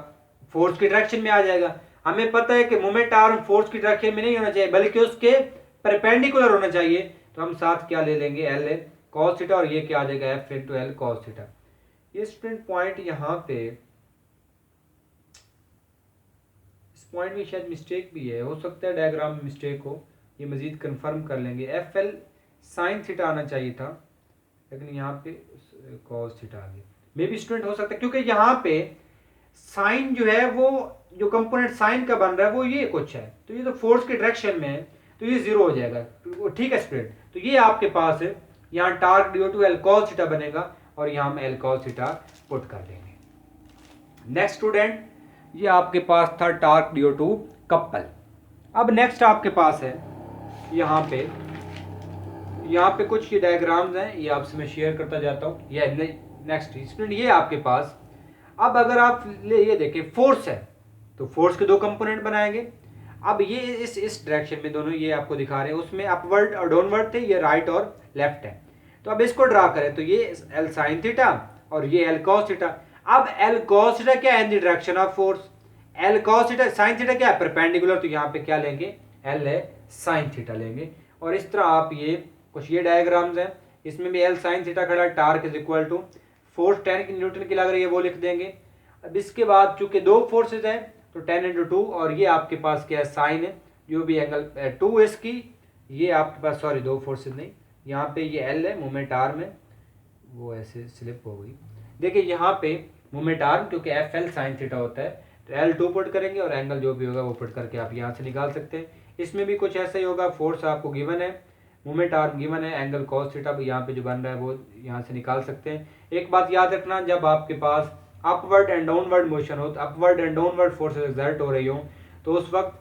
फोर्स की डायरेक्शन में आ जाएगा। हमें पता है कि मोमेंट आर्म फोर्स की डायरेक्शन में नहीं होना चाहिए बल्कि उसके परपेंडिकुलर होना चाहिए, तो हम साथ क्या ले लेंगे, एल कॉस थीटा, और ये क्या आ जाएगा, F into L cos theta. ये स्टूडेंट पॉइंट यहाँ पे पॉइंट में शायद मिस्टेक भी है, हो सकता है डायग्राम में मिस्टेक हो, ये मज़ीद कंफर्म कर लेंगे। एफ एल साइन थीटा आना चाहिए था, लेकिन यहाँ पे कॉस थीटा आ गया। मे भी स्टूडेंट हो सकता है क्योंकि यहाँ पे साइन जो है वो जो कंपोनेंट साइन का बन रहा है वो ये कुछ है, तो ये तो फोर्स के डायरेक्शन में है तो ये जीरो हो जाएगा। ठीक है स्टूडेंट, तो ये आपके पास है यहाँ torque D to L cos theta बनेगा और यहाँ हम एल कॉस थीटा पुट कर देंगे। नेक्स्ट स्टूडेंट, ये आपके पास था टार्क डी टू कपल। अब नेक्स्ट आपके पास है यहाँ पे कुछ ये डायग्राम्स हैं, ये आपसे मैं शेयर करता जाता हूँ। ये नेक्स्ट स्टूडेंट, ये आपके पास अब अगर आप ये देखें फोर्स है तो फोर्स के दो कंपोनेंट बनाएंगे। अब ये इस डायरेक्शन में दोनों ये आपको दिखा रहे हैं, उसमें अपवर्ड और डाउनवर्ड थे, ये राइट और लेफ्ट है। तो अब इसको ड्रा करें तो ये एल साइन थीटा और ये एल कॉस थीटा। अब एल कॉस थीटा क्या है, in the direction of force, L cos theta sine theta क्या है, परपेंडिकुलर, तो यहाँ पे क्या लेंगे, एल है साइन थीटा लेंगे। और इस तरह आप ये कुछ ये डायग्राम्स हैं, इसमें भी एल साइन थीटा खड़ा, torque is equal to force 10 newton की लग रही है वो लिख देंगे। अब इसके बाद चूंकि दो फोर्सेज हैं तो 10 × 2 और ये आपके पास क्या है साइन है, जो भी एंगल 2 इसकी, ये आपके पास सॉरी दो फोर्सेज नहीं, यहाँ पे ये एल है मोमेंट आर्म है, वो ऐसे स्लिप हो गई। देखिए यहाँ पे मोमेंट आर्म क्योंकि एफ एल साइन थीटा होता है तो एल 2 पुट करेंगे और एंगल जो भी होगा वो पुट करके आप यहाँ से निकाल सकते हैं। इसमें भी कुछ ऐसा ही होगा, फोर्स आपको गिवन है, मोमेंट आर्म गिवन है, एंगल कॉस थीटा यहाँ पे जो बन रहा है वो यहाँ से निकाल सकते हैं। एक बात याद रखना, जब आपके पास अपवर्ड एंड डाउनवर्ड मोशन हो, upward and downward forces exert हो रही हो, तो उस वक्त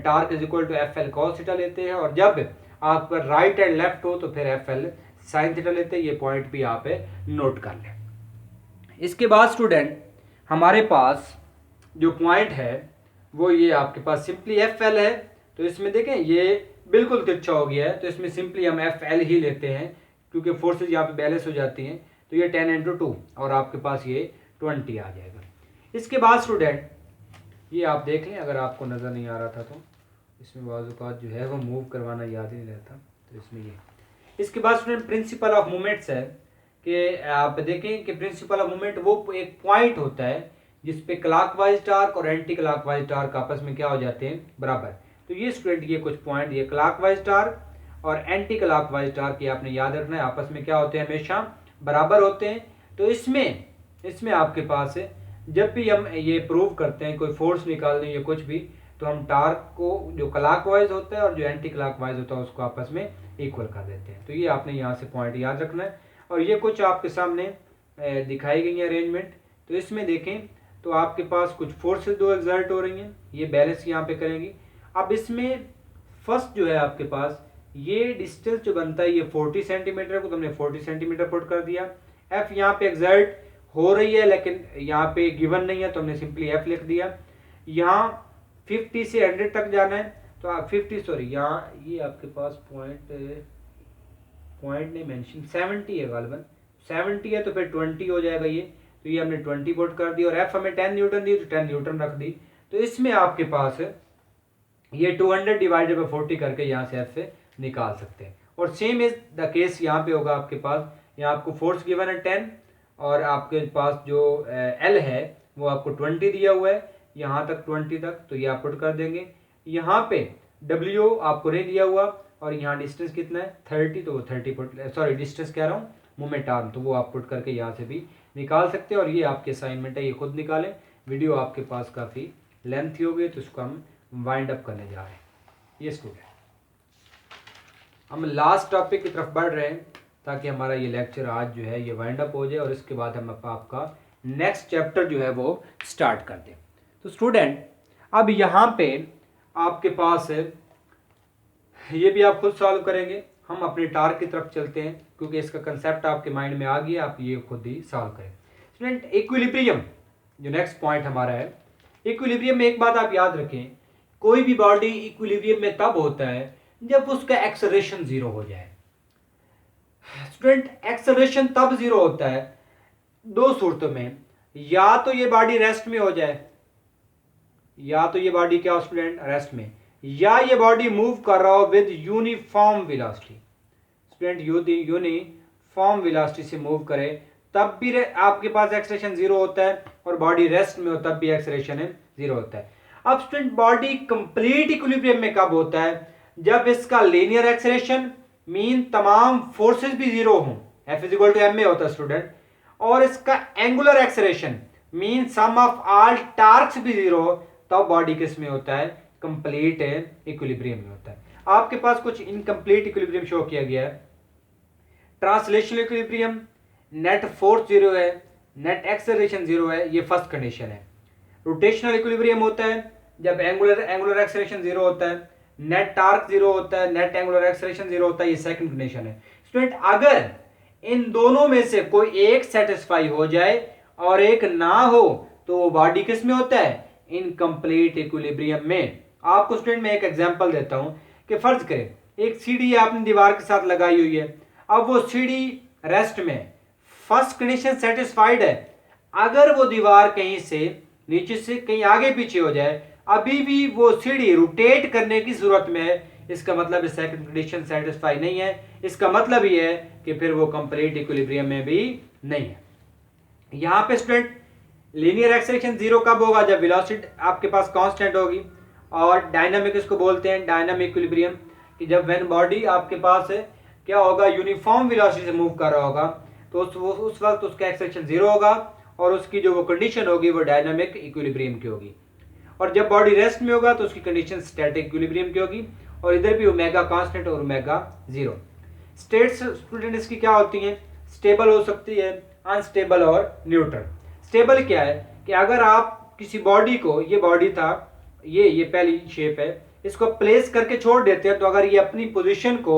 torque is equal to F L cos theta लेते हैं, और जब आप पर राइट एंड लेफ्ट हो तो फिर एफ एल साइन थीटा लेते हैं। ये पॉइंट भी आप नोट कर लें। इसके बाद स्टूडेंट हमारे पास जो पॉइंट है वो ये आपके पास सिंपली एफ एल है, तो इसमें देखें ये बिल्कुल तिरछा हो गया है, तो इसमें सिंपली हम एफ एल ही लेते हैं क्योंकि फोर्सेज यहाँ पे बैलेंस हो जाती हैं। तो ये 10 × 2 और आपके पास ये 20 आ जाएगा। इसके बाद स्टूडेंट ये आप देख लें, अगर आपको नज़र नहीं आ रहा था तो इसमें बाज़ जो है वो मूव करवाना याद ही नहीं रहता, तो इसमें ये। इसके बाद स्टूडेंट प्रिंसिपल ऑफ मोमेंट्स है कि आप देखें कि प्रिंसिपल ऑफ मोमेंट वो एक पॉइंट होता है जिसपे क्लॉकवाइज टार्क और एंटी क्लॉकवाइज टार्क आपस में क्या हो जाते हैं, बराबर। तो ये स्टूडेंट ये कुछ पॉइंट, ये क्लॉकवाइज टार्क और एंटी क्लॉकवाइज टार्क ये आपने याद रखना है, आपस में क्या होते हैं, हमेशा बराबर होते हैं। तो इसमें आपके पास है जब भी हम ये प्रूव करते हैं कोई फोर्स निकालने या कुछ भी, तो हम टार्क को जो क्लॉकवाइज होता है और जो एंटी क्लॉकवाइज होता है उसको आपस में इक्वल कर देते हैं। तो ये आपने यहाँ से पॉइंट याद रखना है। और ये कुछ आपके सामने दिखाई गई है अरेंजमेंट, तो इसमें देखें तो आपके पास कुछ फोर्सेस दो एक्सर्ट हो रही हैं, ये बैलेंस यहाँ पे करेंगी। अब इसमें फर्स्ट जो है आपके पास ये डिस्टेंस जो बनता है ये 40 सेंटीमीटर को, तो हमने 40 सेंटीमीटर पुट कर दिया। एफ यहाँ पे एक्सर्ट हो रही है लेकिन यहाँ पे गिवन नहीं है तो हमने सिंपली एफ लिख दिया। यहाँ 50 से 100 तक जाना है तो आप 50 सॉरी यहाँ ये आपके पास पॉइंट नहीं मेंशन 70 है, गालिबन 70 है तो फिर 20 हो जाएगा ये, तो ये हमने 20 पुट कर दी और एफ हमें 10 न्यूटन दी तो 10 न्यूटन रख दी। तो इसमें आपके पास ये 200 डिवाइडेड बाय 40 करके यहाँ से एफ से निकाल सकते हैं। और सेम इज द केस यहाँ पे होगा आपके पास, यहाँ आपको फोर्स गिवन है 10 और आपके पास जो एल है वो आपको 20 दिया हुआ है, यहाँ तक 20 तक, तो ये आप पुट कर देंगे। यहाँ पे डब्ल्यू आपको नहीं दिया हुआ और यहाँ डिस्टेंस कितना है 30, तो वो 30 पुट, सॉरी डिस्टेंस कह रहा हूँ मोमेंट आर्म, तो वो आप पुट करके यहाँ से भी निकाल सकते हैं। और ये आपके असाइनमेंट है, ये खुद निकालें। वीडियो आपके पास काफ़ी लेंथी हो गई तो इसको हम वाइंड अप करने जा रहे हैं। ये स्टूडेंट हम लास्ट टॉपिक की तरफ बढ़ रहे हैं ताकि हमारा ये लेक्चर आज जो है ये वाइंड अप हो जाए और इसके बाद हम आपका नेक्स्ट चैप्टर जो है वो स्टार्ट कर दें। तो स्टूडेंट अब यहाँ पे आपके पास ये भी आप खुद सॉल्व करेंगे, हम अपने टार्क की तरफ चलते हैं क्योंकि इसका कंसेप्ट आपके माइंड में आ गया, आप ये खुद ही सॉल्व करें। स्टूडेंट इक्विलिब्रियम जो नेक्स्ट पॉइंट हमारा है, इक्विलिब्रियम में एक बात आप याद रखें, कोई भी बॉडी इक्विलिब्रियम में तब होता है जब उसका एक्सेलरेशन जीरो हो जाए। स्टूडेंट एक्सेलरेशन तब जीरो होता है दो सूरतों में, या तो ये बॉडी रेस्ट में हो जाए, या तो ये बॉडी क्या हो स्टूडेंट रेस्ट में, या ये बॉडी मूव कर रहा हो with uniform velocity. Student uniform velocity से मूव करे तब भी आपके पास एक्सेलरेशन जीरो होता है, और बॉडी रेस्ट में हो तब भी एक्सेलरेशन जीरो होता है। अब स्टूडेंट बॉडी कंप्लीट इक्विलिब्रियम में कब होता है? जब इसका लीनियर एक्सेलरेशन मीन तमाम फोर्सेस भी जीरो हों, F is equal to M में होता है स्टूडेंट, और इसका angular acceleration mean sum of all torques भी जीरो हो, तब बॉडी किस में होता है? कंप्लीट इक्विलिब्रियम में होता है। आपके पास कुछ इनकम्प्लीट इक्विलिब्रियम शो किया गया है। Translational equilibrium, net force zero है, नेट एक्सेलरेशन जीरो है, ये फर्स्ट कंडीशन है। रोटेशनल इक्विलिब्रियम होता है जब एंगुलर एक्सेलरेशन जीरो होता है, नेट टार्क जीरो होता है, नेट एंगुलर एक्सेलरेशन जीरो होता है, ये सेकंड कंडीशन है। स्टूडेंट अगर इन दोनों में से कोई एक सेटिस्फाई हो जाए और एक ना हो तो वो बॉडी किस में होता है? इनकम्प्लीट इक्विलिब्रियम में। आपको स्टूडेंट मैं एक एग्जांपल देता हूं कि फर्ज करें एक सीढ़ी आपने दीवार के साथ लगाई हुई है, अब वो सीढ़ी रेस्ट में, फर्स्ट कंडीशन सेटिस्फाइड है। अगर वो दीवार कहीं से नीचे से कहीं आगे पीछे हो जाए, अभी भी वो सीढ़ी रोटेट करने की जरूरत में है, इसका मतलब सेकंड कंडीशन सेटिस्फाई नहीं है। इसका मतलब ये है कि फिर वो कंप्लीट इक्विलिब्रियम में भी नहीं है। यहां पे स्टूडेंट लीनियर एक्सेलरेशन जीरो कब होगा? जब वेलोसिटी आपके पास कांस्टेंट होगी। और डायनामिक इसको बोलते हैं डायनामिक इक्विलिब्रियम, कि जब व्हेन बॉडी आपके पास है क्या होगा? यूनिफॉर्म वेलोसिटी से मूव कर रहा होगा, तो उस वक्त उसका एक्सेलरेशन जीरो होगा और उसकी जो वो कंडीशन होगी वो डायनामिक इक्विलिब्रियम की होगी। और जब बॉडी रेस्ट में होगा तो उसकी कंडीशन स्टैटिक इक्विलिब्रियम की होगी, और इधर भी ओमेगा कांस्टेंट और ओमेगा जीरो। स्टेट्स स्टूडेंट इसकी क्या होती हैं? स्टेबल हो सकती है, अनस्टेबल और न्यूट्रल। स्टेबल क्या है कि अगर आप किसी बॉडी को, ये बॉडी था, ये पहली शेप है, इसको प्लेस करके छोड़ देते हैं तो अगर ये अपनी पोजीशन को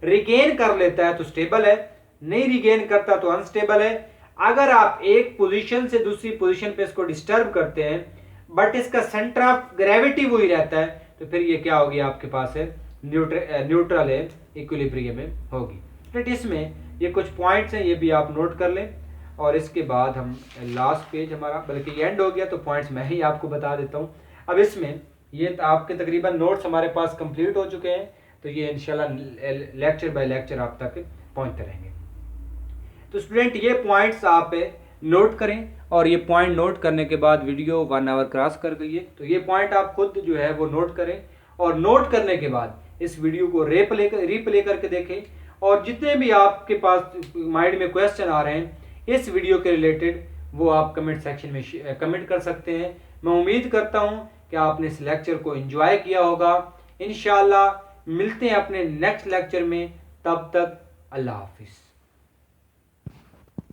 रिगेन कर लेता है तो स्टेबल है, नहीं रिगेन करता तो अनस्टेबल है। अगर आप एक पोजीशन से दूसरी पोजीशन पे इसको डिस्टर्ब करते हैं बट इसका सेंटर ऑफ ग्रेविटी वही रहता है, तो फिर ये क्या होगी? आपके पास है न्यूट्रल है, इक्विलिब्रियम में होगी। तो इसमें ये कुछ पॉइंट्स हैं, ये भी आप नोट कर लें। और इसके बाद हम लास्ट पेज हमारा बल्कि एंड हो गया, तो पॉइंट्स मैं ही आपको बता देता हूँ। अब इसमें ये आपके तकरीबन नोट्स हमारे पास कंप्लीट हो चुके हैं, तो ये इंशाल्लाह लेक्चर बाय लेक्चर आप तक पहुँचते रहेंगे। तो स्टूडेंट ये पॉइंट्स आप नोट करें, और ये पॉइंट नोट करने के बाद वीडियो 1 आवर क्रॉस कर गई है, तो ये पॉइंट आप खुद जो है वो नोट करें, और नोट करने के बाद इस वीडियो को रीप्ले करके देखें, और जितने भी आपके पास माइंड में क्वेश्चन आ रहे हैं इस वीडियो के रिलेटेड वो आप कमेंट सेक्शन में कमेंट कर सकते हैं। मैं उम्मीद करता हूं कि आपने इस लेक्चर को एंजॉय किया होगा। इंशाल्लाह मिलते हैं अपने नेक्स्ट लेक्चर में, तब तक अल्लाह हाफिज़।